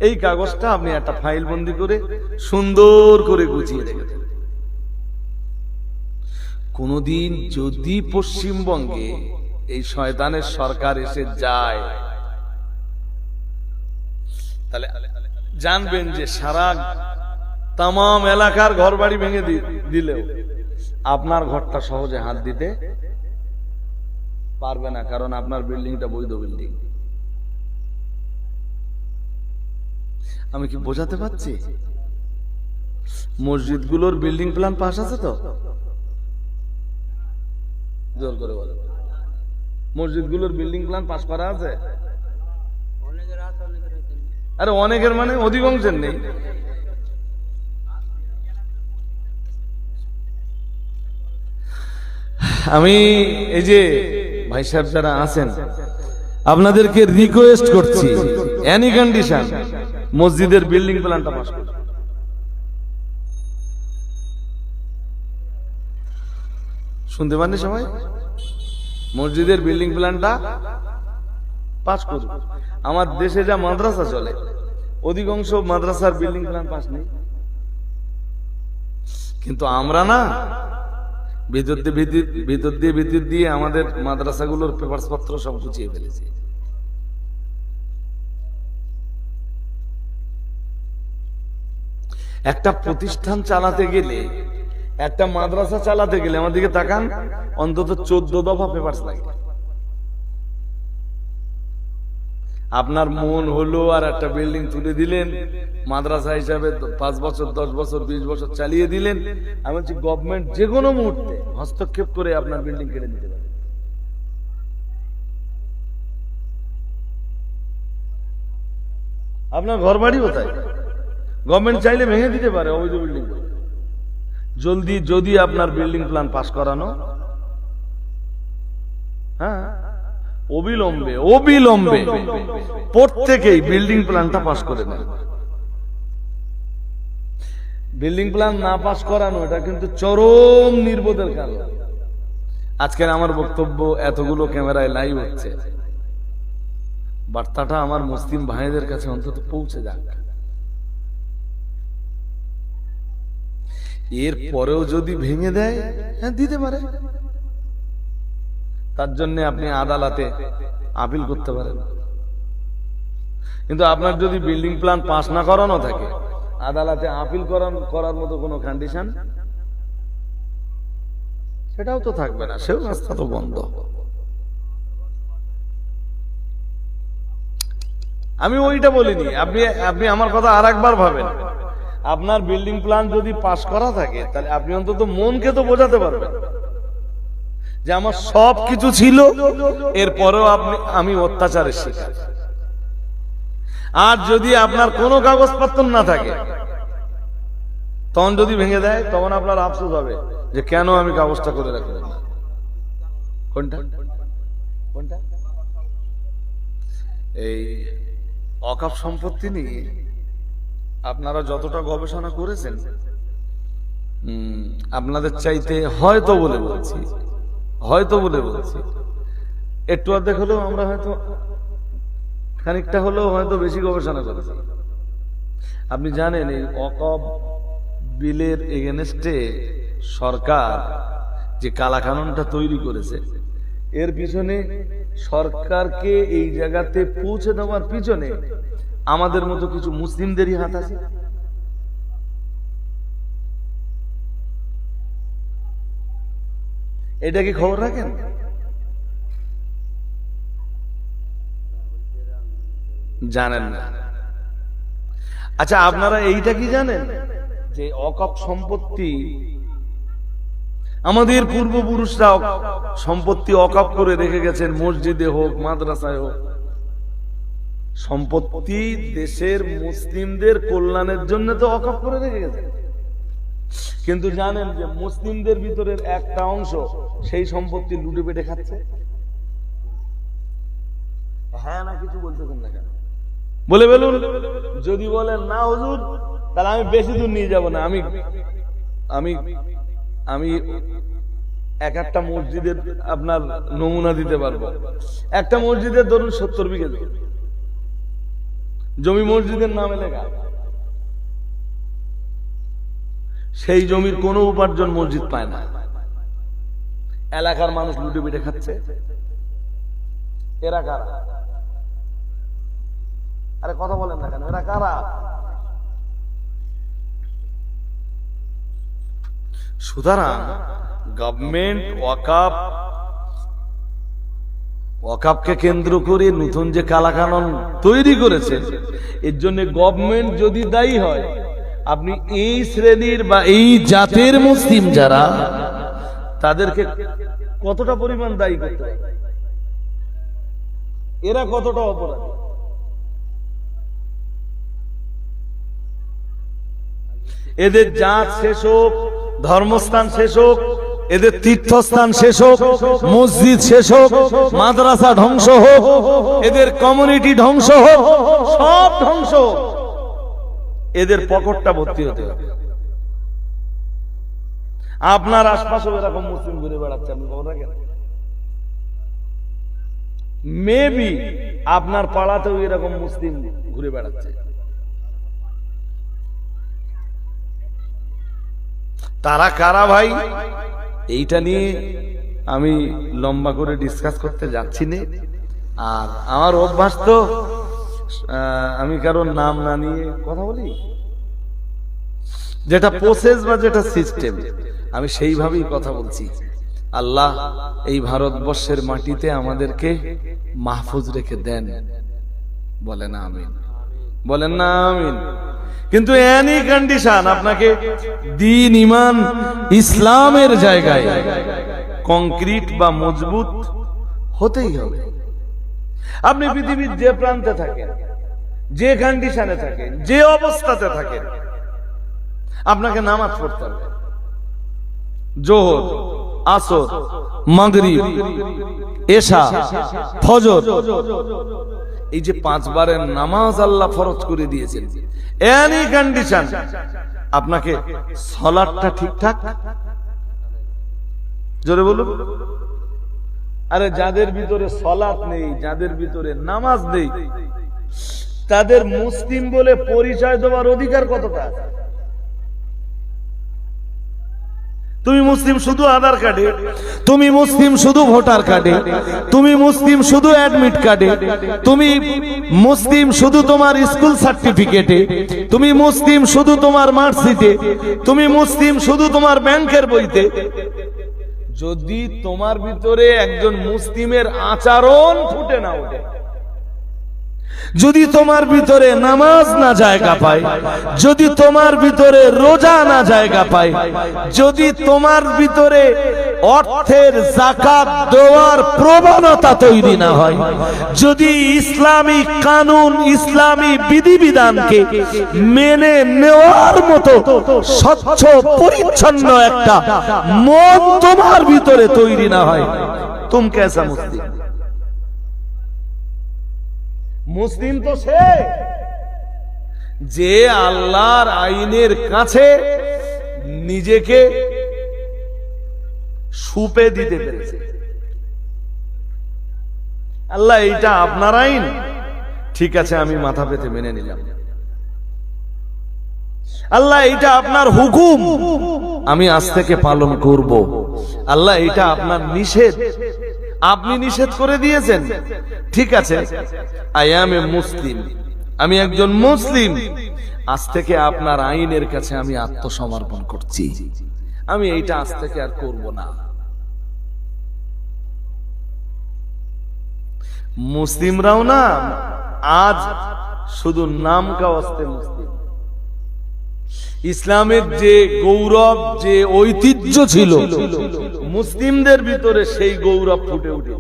এই কাগজটা আপনি একটা ফাইল বন্দি করে সুন্দর করে গুছিয়ে রেখে, কোনদিন যদি পশ্চিমবঙ্গে এই শয়তানের সরকার এসে যায়, তাহলে জানবেন যে সারা তাম এলাকার ঘর বাড়ি ভেঙে দিলেও আপনার ঘরটা সহজে হাত দিতে পারবে না, কারণ আপনার বিল্ডিংটা বৈধ বিল্ডিং। আমি কি বোঝাতে পারছি? মসজিদগুলোর বিল্ডিং প্ল্যান পাস আছে তো? জোর করে বলো, মসজিদগুলোর বিল্ডিং প্ল্যান পাস করা আছে? আরে অনেকের মানে অধিকাংশের নেই। আমি এই যে ভাই সাহেব যারা আছেন, আপনাদেরকে রিকোয়েস্ট করছি, এনি কন্ডিশন মসজিদের বিল্ডিং প্ল্যানটা পাস করুন। শুনতে পাননি সবাই? মসজিদের বিল্ডিং প্ল্যানটা পাস করুন। আমার দেশে যা মাদ্রাসা চলে, অধিকাংশ মাদ্রাসার বিল্ডিং প্ল্যান পাস নেই। কিন্তু আমরা না, ভিতর দিয়ে আমাদের মাদ্রাসাগুলোর পেপারস পত্র সব গুছিয়ে ফেলেছে। একটা প্রতিষ্ঠান চালাতে গেলে, একটা মাদ্রাসা চালাতে গেলে আমাদেরকে তাকান, অন্তত 14 দফা পেপারস লাগে। আপনার মন হলো আর একটা বিল্ডিং তুলে দিলেন, মাদ্রাসা হিসাবে 5 বছর 10 বছর 20 বছর চালিয়ে দিলেন। আমি বলছি গভর্নমেন্ট যে কোনো মুহূর্তে হস্তক্ষেপ করে আপনার বিল্ডিং কেড়ে নিতে পারে। আপনার ঘর বাড়ি কোথায়? গভর্নমেন্ট চাইলে ভেঙে দিতে পারে অবৈধ বিল্ডিং। জলদি যদি আপনার বিল্ডিং প্ল্যান পাস করানো, হ্যাঁ, অবিলম্বে প্রত্যেকেই বিল্ডিং প্ল্যানটা পাস করে নেন। বিল্ডিং প্ল্যান না পাস করানো এটা কিন্তু চরম নির্বোধের কারণ। আজকের আমার বক্তব্য এতগুলো ক্যামেরায় লাইভ হচ্ছে, বার্তাটা আমার মুসলিম ভাইদের কাছে অন্তত পৌঁছে যাক। এর পরেও যদি ভেঙে দেয়, হ্যাঁ দিতে পারে, তার জন্য আপনি আদালতে আপিল করতে পারেন। কিন্তু আপনার যদি বিল্ডিং প্ল্যান পাস না করানো থাকে, আদালতে আপিল করার মতো কোনো কন্ডিশন সেটাও তো থাকবে না, সেও রাস্তা তো বন্ধ। আমি ওইটা বলিনি, আপনি আমার কথা আর একবার ভাবেন। আপনার বিল্ডিং প্ল্যান যদি পাস করা থাকে, তাহলে আপনি অন্তত মনকে তো বোঝাতে পারবেন যে আমার সব কিছু ছিল, এরপরেও আমি অত্যাচারের শিকার। আর যদি আপনার কোনো কাগজপত্র না থাকে, তখন যদি ভেঙে দেয়, তখন আপনার আফসোস হবে যে কেন আমি কাগজটা করে রাখলাম। কোনটা? এই ওয়াকফ সম্পত্তি নিয়ে আপনারা যতটা গবেষণা করেছেন, আপনাদের চাইতে হয়তো বলে বলছি একটু অর্ধেক হলেও আমরা হয়তো খানিকটা হলেও হয়তো বেশি গবেষণা করেছি। আপনি জানেন এই ওয়াকফ বিলের এগেনস্টে সরকার যে কালাকানুনটা তৈরি করেছে, এর পিছনে সরকারকে এই জায়গাতে পৌঁছে দেওয়ার পিছনে আমাদের মতো কিছু মুসলিমদেরই হাত আছে। এটা কি খবর রাখেন? জানেন না? আচ্ছা, আপনারা এইটা কি জানেন যে ওয়াকফ সম্পত্তি আমাদের পূর্বপুরুষরা সম্পত্তি ওয়াকফ করে রেখে গেছেন, মসজিদে হোক মাদ্রাসায় হোক। সম্পত্তি দেশের মুসলিমদের কল্যাণের জন্য তো ওয়াকফ করে রেখে গেছেন, কিন্তু জানেন যে মুসলিমদের ভিতরের একটা অংশ সেই সম্পত্তি লুটে পেটে খাচ্ছে। হ্যাঁ না কিছু বলতেছেন না কেন? বলে বলুন। যদি বলেন না হুজুর, তাহলে আমি বেশি দূর নিয়ে যাব না। আমি একটা মসজিদের আপনার নমুনা দিতে পারবো। একটা মসজিদের ধরুন 70 বিঘা জমি মসজিদের নামে লেখা, সেই জমির কোনো উপার্জন মসজিদ পায় না, এলাকার মানুষ লুটে পিটে খাচ্ছে। এরা কারা? আরে কথা বলেন না কেন? এরা কারা? সুতরাং গভর্নমেন্ট ওয়াকফকে কেন্দ্র করে নতুন যে কালাকানুন তৈরি করেছে, এর জন্য গভর্নমেন্ট যদি দায়ী হয়, আপনি এই শ্রেণীর বা এই জাতের মুসলিম যারা, তাদেরকে কতটা পরিমাণ দায়ী করতে হবে? এরা কতটা অপরাধী? এদের জাত শেষ হোক, ধর্মস্থান শেষ হোক, এদের তীর্থস্থান শেষ হোক, মসজিদ শেষ হোক, মাদ্রাসা ধ্বংস হোক, এদের কমিউনিটি ধ্বংস হোক, সব ধ্বংস হোক, এদের পকেটটা ভর্তি হতে হবে। আপনার আশপাশেও এরকম মুসলিম ঘুরে বেড়াচ্ছে, আপনি খবর রাখেন? মেবি আপনার পাড়াতেও এরকম মুসলিম ঘুরে বেড়াচ্ছে। তারা কারা ভাই? এইটা নিয়ে আমি লম্বা করে ডিসকাস করতে যাচ্ছি না। আর আমার অভ্যাস তো আমি কারোর নাম না নিয়ে কথা বলি, যেটা প্রসেস বা যেটা সিস্টেম আমি সেইভাবেই কথা বলছি। আল্লাহ এই ভারতবর্ষের মাটিতে আমাদেরকে মাহফুজ রেখে দেন, বলেন আমিন, বলেন না আমিন। কিন্তু এনি কন্ডিশন আপনাকে দ্বীন ঈমান ইসলামের জায়গায় কংক্রিট বা মজবুত হতেই হবে। আপনি পৃথিবীর যে প্রান্তে থাকেন, যে কন্ডিশনে থাকেন, যে অবস্থাতে থাকেন, আপনাকে নামাজ পড়তে হবে। যোহর, আসর, মাগরিব, এশা, ফজর, এই যে 5 বারের নামাজ আল্লাহ ফরজ করে দিয়েছেন। এনি কন্ডিশন আপনাকে সালাতটা ঠিকঠাক, জোরে বলুন। আরে যাদের ভিতরে সালাত নেই, যাদের ভিতরে নামাজ নেই, তাদের মুসলিম বলে পরিচয় দেওয়ার অধিকার কতটা আছে? তুমি মুসলিম শুধু আধার কার্ডে, তুমি মুসলিম শুধু ভোটার কার্ডে, তুমি মুসলিম শুধু অ্যাডমিট কার্ডে, তুমি মুসলিম শুধু তোমার স্কুল সার্টিফিকেটে, তুমি মুসলিম শুধু তোমার মার্কশিটে, তুমি মুসলিম শুধু তোমার ব্যাংকের বইতে। যদি তোমার ভিতরে একজন মুসলিমের আচরণ ফুটে না ওঠে, যদি তোমার ভিতরে নামাজ না জায়গা পায়, যদি তোমার ভিতরে রোজা না জায়গা পায়, যদি তোমার ভিতরে অর্থের যাকাত দেওয়ার প্রবণতা তৈরি না হয়, যদি ইসলামী কানুন, ইসলামী বিধিবিধানকে মেনে নেওয়ার মতো স্বচ্ছ পরিচ্ছন্ন একটা মন তোমার ভিতরে তৈরি না হয়, তুমি কেসা মুসলিম? মুসলিম তো সে যে আল্লাহর আইনের কাছে নিজেকে সুপে দিতে পেরেছে। আল্লাহ এইটা আপনার আইন, ঠিক আছে আমি মাথা পেতে মেনে নিলাম। আল্লাহ এইটা আপনার হুকুম, আমি আজ থেকে পালন করব। আল্লাহ এইটা আপনার নিষেধ, আপনি নিষেধ করে দিয়েছেন, ঠিক আছে আই অ্যাম এ মুসলিম, আমি একজন মুসলিম, আজ থেকে আপনার আইনের কাছে আমি আত্মসমর্পণ করছি, আমি এইটা আজ থেকে আর করব না। মুসলিমরাও না আজ শুধু নাম কাওয়াস্তে মুসলিম। ইসলামের যে গৌরব, যে ঐতিহ্য ছিল মুসলিমদের ভিতরে, সেই গৌরব ফুটে উঠে।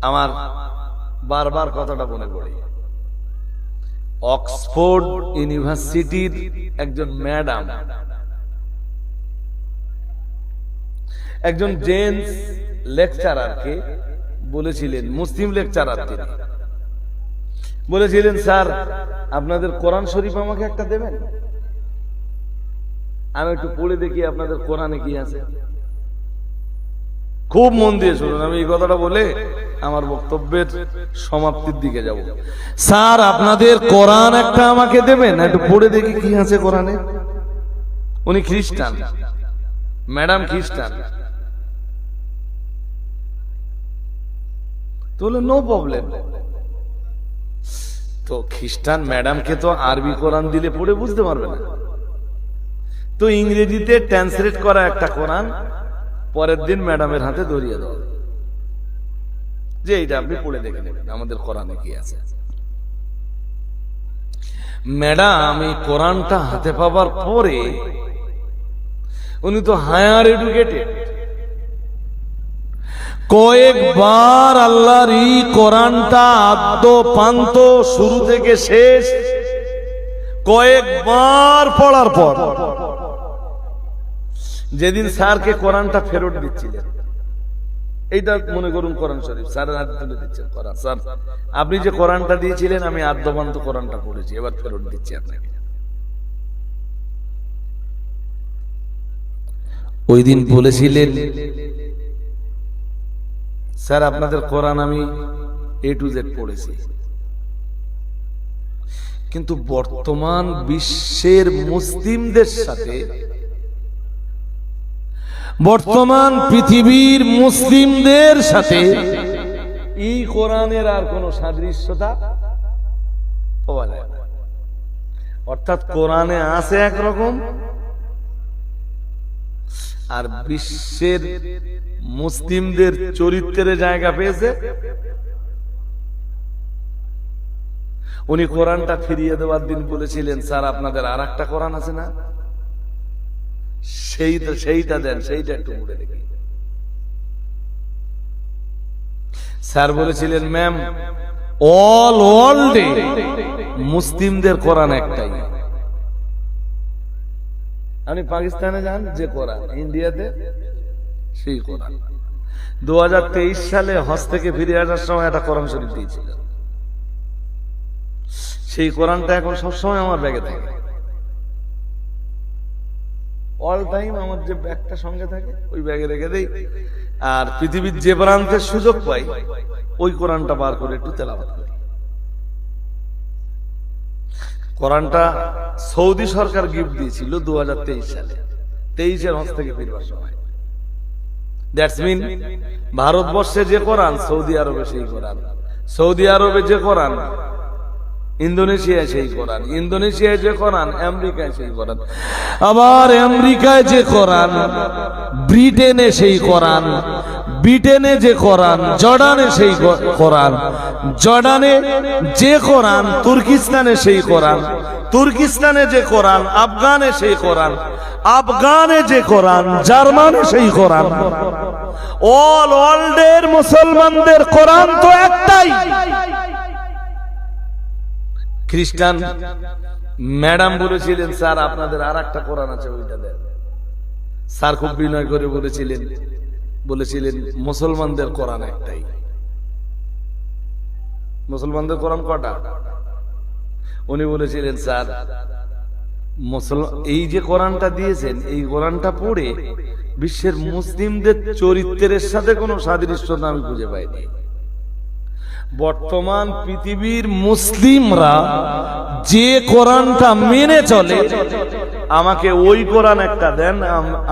আমার বারবার কথাটা মনে পড়ে, অক্সফোর্ড ইউনিভার্সিটির একজন ম্যাডাম, একজন জেন্টস লেকচারারকে বলেছিলেন, মুসলিম লেকচারার তিনি বলেছিলেন, স্যার আপনাদের কোরআন শরীফ আমাকে একটা দেবেন, আমি একটু পড়ে দেখি আপনাদের কোরআনে কি আছে। খুব মন দিয়ে শুনুন, আমি এই কথাটা বলে আমার বক্তব্যের সমাপ্তির দিকে যাব। স্যার আপনাদের কোরআন একটা আমাকে দেবেন, একটু পড়ে দেখি কি আছে কোরআনে। উনি খ্রিস্টান, ম্যাডাম খ্রিস্টান, তো নো প্রবলেম। তো খ্রিস্টান ম্যাডামকে তো আরবি কোরআন দিলে পড়ে বুঝতে পারবে না, তো ইংরেজিতে ট্রান্সলেট করা একটা কোরআন পরের দিন ম্যাডামের হাতে ধরিয়ে দাও যে এইটা আপনি পড়ে দেখে নেবেন আমাদের কোরআনে কি আছে। ম্যাডাম এই কোরআনটা হাতে পাবার পরে, উনি তো হায়ার এডুকেটেড, কয়েকবার আল্লাহর এই কোরআনটা আদ্য পান্ত শুরু থেকে শেষ কয়েকবার পড়ার পর যেদিন স্যারকে কোরআনটা ফেরত দিচ্ছিলেন, এইটা মনে করুন কোরআন শরীফ, স্যারের হাতে তুলে দিচ্ছেন কোরআন, স্যার আপনি যে কোরআনটা দিয়েছিলেন আমি আদ্য পান্ত কোরআনটা পড়েছি, এবার ফেরত দিচ্ছি আপনাকে। ওই দিন বলেছিলেন, স্যার আপনাদের কোরআন আমি A to Z পড়েছি, কিন্তু বর্তমান বিশ্বের মুসলিমদের সাথে বর্তমান পৃথিবীর মুসলিমদের সাথে এই কোরআনের আর কোন সাদৃশ্যতা পাওয়া যায় না। অর্থাৎ কোরআনে আছে একরকম, আর বিশ্বের মুসলিমদের চরিত্রের জায়গা পেয়েছে। উনি কোরআনটা ফিরিয়ে দেওয়ার দিন বলেছিলেন, স্যার আপনাদের আর একটা কোরআন আছে না, সেইটা দেন, সেইটা একটু পড়ে দেখি। স্যার বলেছিলেন, ম্যাম অল ওয়ার্ল্ডে মুসলিমদের কোরআন একটাই। আপনি পাকিস্তানে যান, যে কোরআন, ইন্ডিয়াতে সেই কোরআন। 2023 সালে হজ থেকে ফিরে আসার সময় একটা কোরআন শরীফ দিয়েছিল। সেই কোরআনটা এখন সবসময় আমার ব্যাগে থাকে, অল টাইম আমার যে ব্যাগটা সঙ্গে থাকে ওই ব্যাগে রেখে দেই। আর পৃথিবীর যে প্রান্তে সুযোগ পাই ওই কোরআনটা বার করে একটু তেলাওয়াত করি। কোরআনটা সৌদি সরকার গিফট দিয়েছিল 2023 সালে, 23-এর হজ থেকে ফিরবার সময়। দ্যাটস মিন ভারতবর্ষে যে কোরআন, সৌদি আরবে সেই কোরআন, সৌদি আরবে যে কোরআন, ইন্দোনেশিয়ায় সেই কোরআন, ইন্দোনেশিয়ায় যে কোরআন, আমেরিকায় সেই কোরআন, আবার আমেরিকায় যে কোরআন, ব্রিটেনে সেই কোরআন, ব্রিটেনে যে কোরআন, জর্ডানে সেই কোরআন, জর্ডানে যে কোরআন, তুর্কিস্তানে সেই কোরআন, তুর্কিস্তানে যে কোরআন, আফগানে সেই কোরআন, আফগানে যে কোরআন, জার্মানে সেই কোরআন। অল ওয়ার্ল্ডের মুসলমানদের কোরআন তো একটাই। খ্রিস্টান ম্যাডাম বলেছিলেন, স্যার আপনাদের আর একটা কোরআন আছে, ওইটা দেন। স্যার খুব বিনয় করে বলেছিলেন মুসলমানদের কোরআন একটাই। মুসলমানদের কোরআন কটা? উনি বলেছিলেন, স্যার এই যে কোরআনটা দিয়েছেন, এই কোরআনটা পড়ে বিশ্বের মুসলিমদের চরিত্রের সাথে কোনো সাদৃশ্যতা আমি খুঁজে পাইনি। বর্তমান পৃথিবীর মুসলিমরা যে কোরআনটা মেনে চলে, আমাকে ওই কোরআন একটা দেন,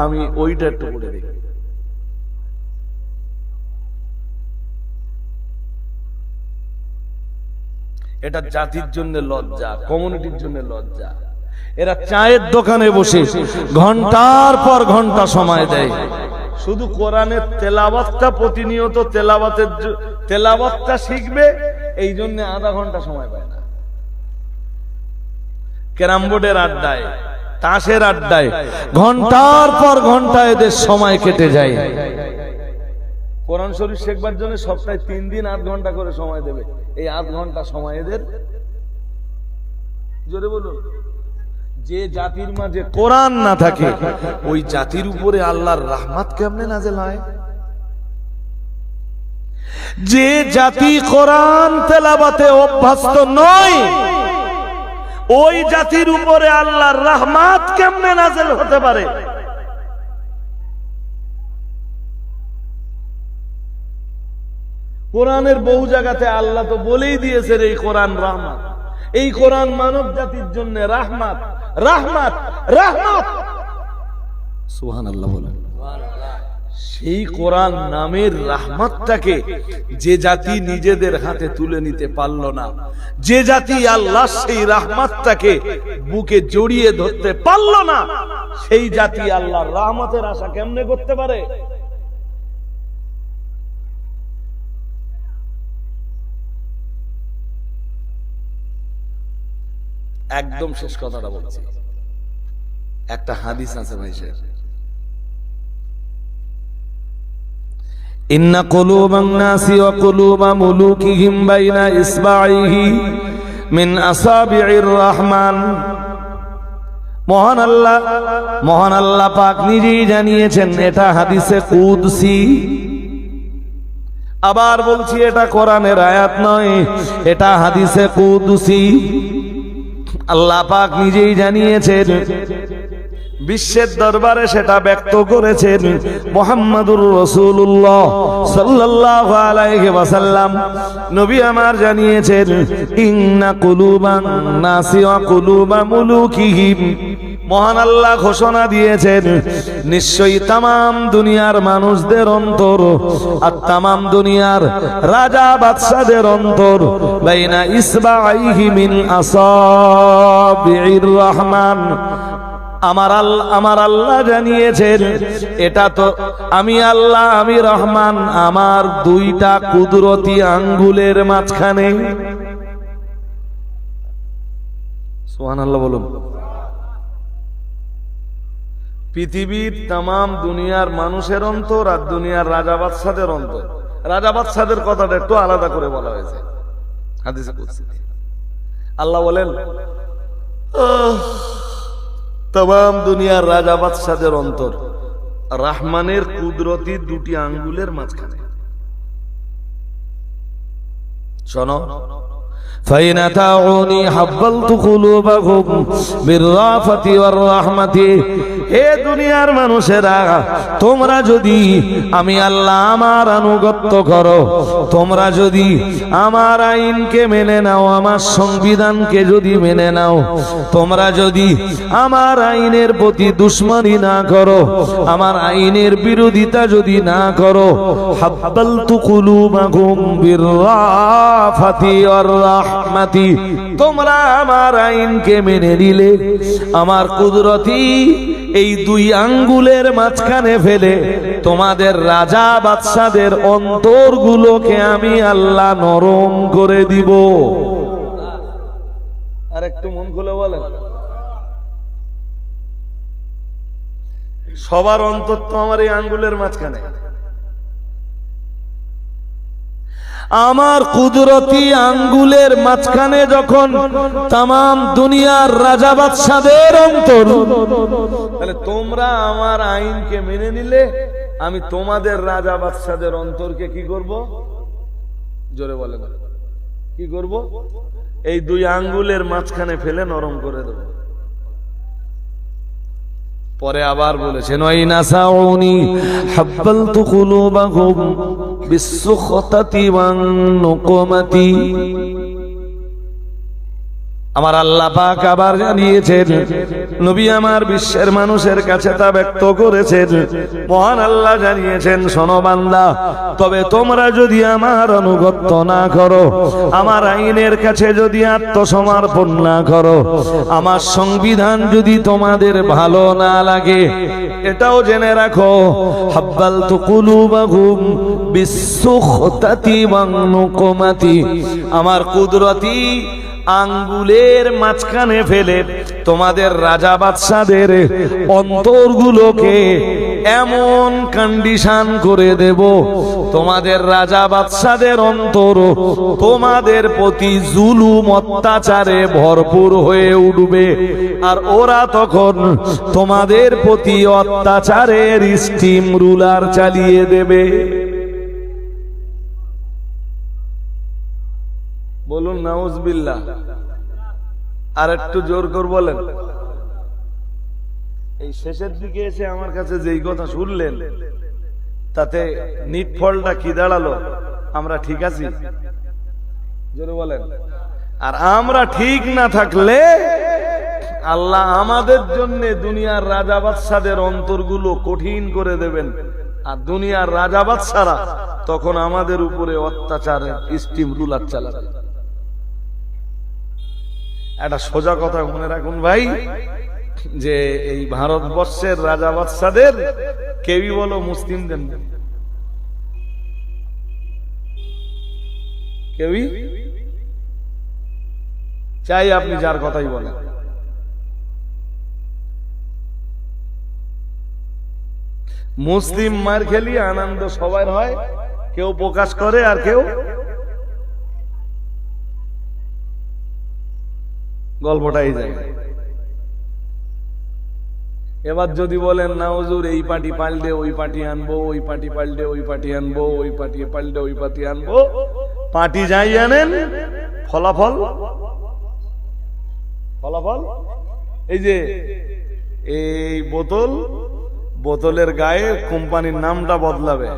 আমি ওইটা একটু পড়ে দেখি। এটা জাতির জন্য লজ্জা, কমিউনিটির জন্য লজ্জা। এরা চায়ের দোকানে বসে ঘন্টার পর ঘন্টা সময় দেয়, শুধু কোরআনের তেলাওয়াতটা প্রতিনিয়ত তেলাওয়াতটা শিখবে, এই জন্য আধা ঘন্টা সময় পায় না। ক্যারাম বোর্ডের আড্ডায়, তাসের আড্ডায় ঘন্টার পর ঘন্টা এদের সময় কেটে যায়। কোরআন শরীফ শেখবার জন্য সপ্তাহে 3 দিন 8 ঘন্টা করে সময় দেবে। এই 8 ঘন্টা সময় এদের, জোরে বলুন, যে জাতির মাঝে কোরআন না থাকে ওই জাতির উপরে আল্লাহর রহমত কেমনে নাযিল হয়? যে জাতি কোরআন তেলাওয়াতে অভ্যস্ত নয়, ওই জাতির উপরে আল্লাহর রহমত কেমনে নাযিল হতে পারে? কোরআনের বহু জায়গাতে আল্লাহ তো বলেই দিয়েছেন এই কোরআন রহমত, এই কোরআন মানব জাতির জন্য রহমত, রহমত, রহমত। সুবহানাল্লাহ বলেন। সেই কোরআন নামের রহমতটাকে যে জাতি নিজেদের হাতে তুলে নিতে পারল না, যে জাতি আল্লাহ সেই রহমতটাকে বুকে জড়িয়ে ধরতে পারল না, সেই জাতি আল্লাহর রহমতের আশা কেমনে করতে পারে? একদম শেষ কথাটা বলছি, একটা হাদিস আছে ভাই শেখ, ইন্না কুলুবান নাসি ওয়া কুলুবা মুলুকিহিম বাইনা ইসবাইহি মিন আসাবি'ir রহমান। মহান আল্লাহ পাক নিজেই জানিয়েছেন, এটা হাদিসে কুদসি। আবার বলছি, এটা কোরআনের আয়াত নয়, এটা হাদিসে কুদসি। আল্লাহ পাক নিজেই জানিয়েছেন, বিশ্বের দরবারে সেটা ব্যক্ত করেছেন মুহাম্মাদুর রাসূলুল্লাহ সাল্লাল্লাহু আলাইহি ওয়াসাল্লাম। নবী আমার জানিয়েছেন, ইন্না কুলুবান নাসি ওয়া কুলুবা মুলুকিহিম মহান আল্লাহ ঘোষণা দিয়েছেন, নিশ্চয়ই তামাম দুনিয়ার মানুষদের অন্তর আর তামাম দুনিয়ার রাজা বাদশাদের অন্তর বাইনা ইসবাইহি মিন আসাবির রহমান। আমার আল্লাহ জানিয়েছেন, এটা তো আমি আল্লাহ, আমি রহমান, আমার দুইটা কুদরতি আঙ্গুলের মাঝখানে। সুবহানাল্লাহ বলুন। পৃথিবীর তামাম দুনিয়ার মানুষের অন্তর আর দুনিয়ার রাজা বাদশাদের অন্তর। রাজা বাদশাদের কথাটা একটু আলাদা করে বলা হয়েছে হাদিসে কুদসিতে। আল্লাহ বলেন, তামাম দুনিয়ার রাজা বাদশাদের অন্তর রহমানের কুদরতি দুটি আঙ্গুলের মাঝখানে। শোনো, فإن أطاعوني حبلت قلوبهم بالرأفة والرحمة। হে দুনিয়ার মানুষেরা, তোমরা যদি আমি আল্লাহ আমার আনুগত্য করো, তোমরা যদি আমার আইনকে মেনে নাও, আমার সংবিধানকে যদি মেনে নাও, তোমরা যদি আমার আইনের প্রতি দুশমনি না করো, আমার আইনের বিরোধিতা যদি না করো, হাব্বালতু কুলুবাকুম বিররাফাতি ওয়ার রাহমাতি, তোমরা আমার আইনকে মেনে নিলে, আমার কুদরতি এই দুই আঙ্গুলের মাঝখানে ফেলে তোমাদের রাজা বাদশাদের অন্তরগুলোকে আমি আল্লাহ নরম করে দিব। আর একটু মন খুলে বলেন, সবার অন্তর তো আমার এই আঙ্গুলের মাঝখানে। আমার কুদরতি আঙ্গুলের মাঝখানে যখন তামাম দুনিয়ার রাজা বাদশাদের অন্তর, তাহলে তোমরা আমার আইনকে মেনে নিলে আমি তোমাদের রাজা বাদশাদের অন্তরকে কি করব? জোরে বলে না, কি করব? এই দুই আঙ্গুলের মাঝখানে ফেলে নরম করে দেব। পরে আবার বলেছেন, ওয়াইনা সাউনি হাব্বালতু কুলুবাহুম বিসসুখতাতি ওয়ান নুকমাতি। আমার আল্লাহ পাক আবার জানিয়েছেন, নবী আমার বিশ্বের মানুষের কাছে তা ব্যক্ত করেছেন। মহান আল্লাহ জানিয়েছেন, শোনো বান্দা, তবে তোমরা যদি আমার আনুগত্য না করো, আমার আইনের কাছে যদি আত্মসমর্পণ না করো, আমার সংবিধান যদি তোমাদের ভালো না লাগে, এটাও জেনে রাখো, হাব্বালতু কুলুবাহুম বিসসুখতাতি ওয়ান নুকমাতি, আমার কুদরতি আঙ্গুলের মাঝখানে ফেলে তোমাদের রাজা বাদশাদের অন্তরগুলোকে এমন কন্ডিশন করে দেব, তোমাদের রাজা বাদশাদের অন্তর তোমাদের প্রতি জুলুম অত্যাচারে ভরপুর হয়ে উঠবে, আর ওরা তখন তোমাদের প্রতি অত্যাচারের স্টিম রুলার চালিয়ে দেবে। বলুন নাউজুবিল্লাহ। আর একটু জোর করে বলেন। এই শেষের দিকে এসে আমার কাছে যেই কথা শুনলেন, তাতে নিটফলটা কি দাঁড়ালো? আমরা ঠিক আছি? জোরে বলেন। আর আমরা ঠিক না থাকলে আল্লাহ আমাদের জন্য দুনিয়ার রাজা বাদশাদের অন্তরগুলো কঠিন করে দেবেন, আর দুনিয়ার রাজা বাদশারা তখন আমাদের উপরে অত্যাচারের স্টিম রুলার চালাবে। একটা সোজা কথা মনে রাখুন ভাই, যে এই ভারতবর্ষের রাজা বাদশাদের কেউই বলো মুসলিমদের না, কেউই, চাই আপনি যার কথাই বলেন। মুসলিম মার খেলি আনন্দ সবার হয়, কেউ প্রকাশ করে আর কেউ গল্পটাই যায়। এবার যদি বলেন না হুজুর এই পার্টি পাল্টে ওই পার্টি আনবো, ওই পার্টি পাল্টে ওই পার্টি আনবো, ওই পার্টি পাল্টে ওই পার্টি আনবো, পার্টি যাই আনেন, ফলাফল ফলাফল এই যে এই বোতলের গায়ে কোম্পানির নামটা বদলাবে,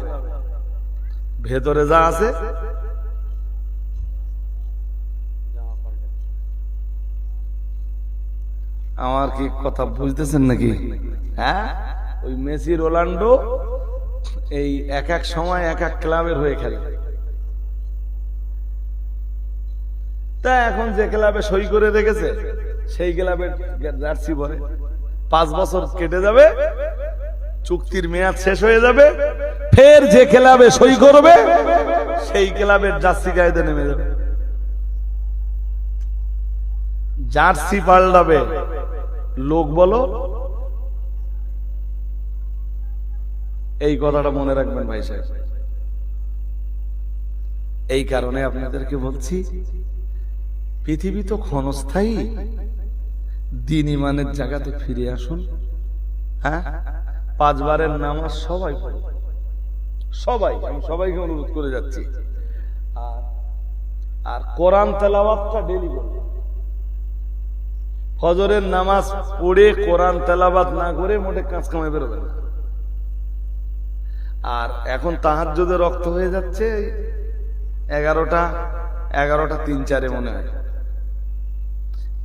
ভেতরে যা আছে আমার কি কথা বুঝতেছেন নাকি? হ্যাঁ, ওই মেসি রোনাল্ডো এই এক এক সময় এক এক ক্লাবের হয়ে খেলে। তা এখন যে ক্লাবে সই করে রেখেছে সেই ক্লাবের জার্সি পরে 5 বছর কেটে যাবে, চুক্তির মেয়াদ শেষ হয়ে যাবে, ফের যে ক্লাবে সই করবে সেই ক্লাবের জার্সি গায়ে নেমে যাবে। জার্সি পাল্টাবে, লোক বলো। এই কথাটা মনে রাখবেন ভাই সাহেব। এই কারণে আপনাদেরকে বলছি, পৃথিবী তো ক্ষণস্থায়ী, দিন ইমানের জায়গাতে ফিরে আসুন। হ্যাঁ, 5 বারের নামাজ সবাই পড়ে, সবাই, আমি সবাইকে অনুরোধ করে যাচ্ছি। আর কোরআন তেলাওয়াতটা ডেইলি করুন। ফজরের নামাজ পড়ে কোরআন তেলাওয়াত না করে মোটে কাজ কামাই বেরোবেন না। আর এখন তাহাজ্জুদের রক্ত হয়ে যাচ্ছে 11টা 3-4 মনে হয়।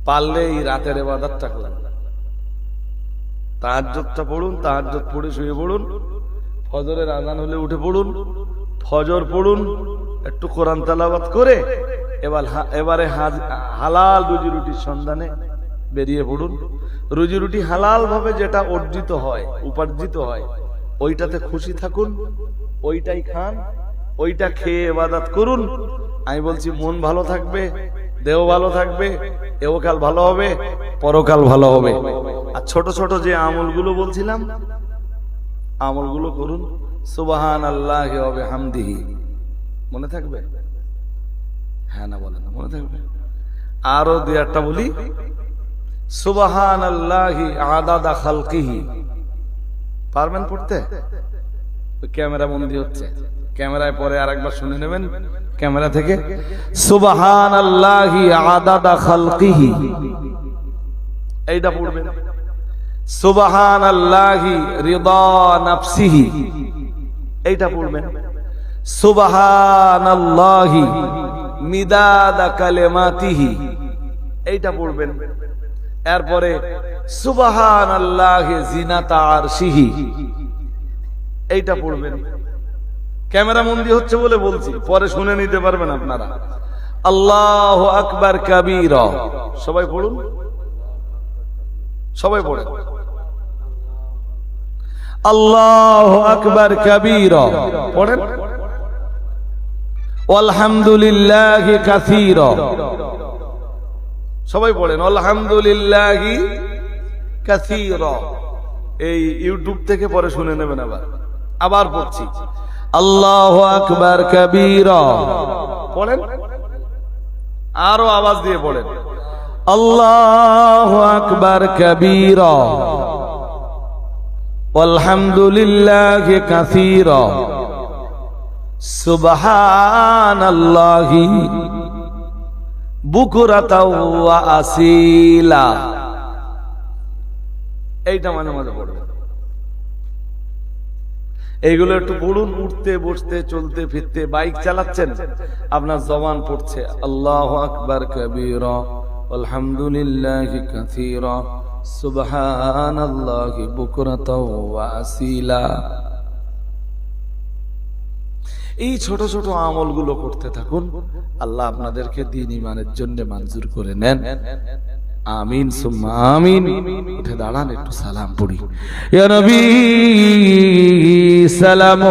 পারলে এই রাতের ইবাদতটা করুন, তাহাজ্জুদটা পড়ুন, তাহাজ্জুদ পড়ে শুয়ে পড়ুন, ফজরের আযান হলে উঠে পড়ুন, ফজর পড়ুন, একটু কোরআন তেলাওয়াত করে এবারে হালাল রুজি রুটির সন্ধানে বেরিয়ে পড়ুন। রুজি রুটি হালাল ভাবে যেটা অর্জিত হয়, উপার্জিত হয়, ওইটাতে খুশি থাকুন, ওইটাই খান, ওইটা খেয়ে ইবাদত করুন। আমি বলছি মন ভালো থাকবে, দেহ ভালো থাকবে, এহকাল ভালো হবে, পরকাল ভালো হবে। আর ছোট ছোট যে আমলগুলো বলছিলাম, আমলগুলো করুন। সুবহানাল্লাহি ওয়া বিহামদিহি, মনে থাকবে? হ্যাঁ না বলেন, মনে থাকবে? আরো 2-1টা বলি। সুবহানাল্লাহি আদাদা খালকিহি, পারবেন পড়তে? ক্যামেরা বন্দি হচ্ছে, ক্যামেরায় পরে আরেকবার শুনে নেবেন ক্যামেরা থেকে। সুবহানাল্লাহি আদাদা খালকিহি, এইটা পড়বেন। সুবহানাল্লাহি রিদা নাফসিহি, এইটা পড়বেন। সুবহানাল্লাহি মিদাদা কালিমাতিহি, এইটা পড়বেন। এরপরে সুবহানাল্লাহি জিনাতা আরশিহি, এইটা পড়বেন। ক্যামেরা বন্দি হচ্ছে বলে বলছি, পরে শুনে নিতে পারবেন আপনারা। আল্লাহু আকবার কাবীরা, সবাই পড়ুন, সবাই পড়েন। আল্লাহু আকবার কাবীরা পড়েন। আলহামদুলিল্লাহি কাসীরা, সবাই পড়েন। আলহামদুলিল্লাহি কাসীরা। এই ইউটিউব থেকে পরে শুনে নেবেন। আবার পড়ছি। আল্লাহু আকবার কাবীরা পড়েন, আরো আওয়াজ দিয়ে পড়েন। আল্লাহু আকবার কাবীরা আলহামদুলিল্লাহি কাসীরা সুবহানাল্লাহি বুকরাতাও ওয়া আসীলা, এইটা মানে মনে পড়বে। এইগুলো একটু পড়ুন। উঠতে বসতে চলতে ফিরতে, বাইক চালাচ্ছেন, আপনার জবান পড়ছে আল্লাহু আকবার কাবীরা আলহামদুলিল্লাহি কাসীরা সুবহানাল্লাহি বুকরাতাও ওয়া আসীলা। এই ছোট ছোট আমলগুলো করতে থাকুন। আল্লাহ আপনাদেরকে দ্বীন ঈমানের জন্য মঞ্জুর করে নেন। আমিন সুম্মা আমিন। উঠে দাঁড়ান, একটু সালাম পড়ি। ইয়া নবী সালাম,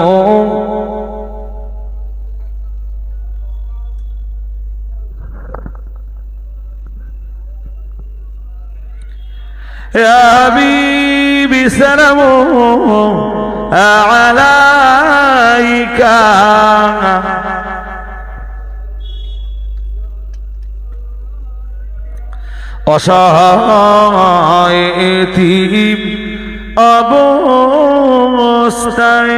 ইয়া হাবিবি সালাম আলাইকা। অসহায় এতিম অবস্থায়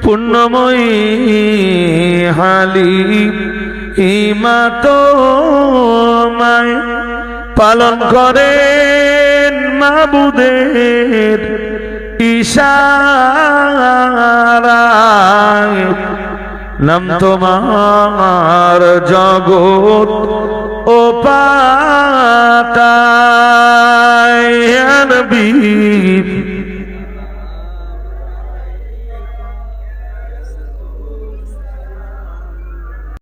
পুণ্যময়ী হালিম ইমাতমায় পালন করেন মাবুদের ইশারায়। নাম তোমার জগৎ ও পাতায়, ইয়া নবী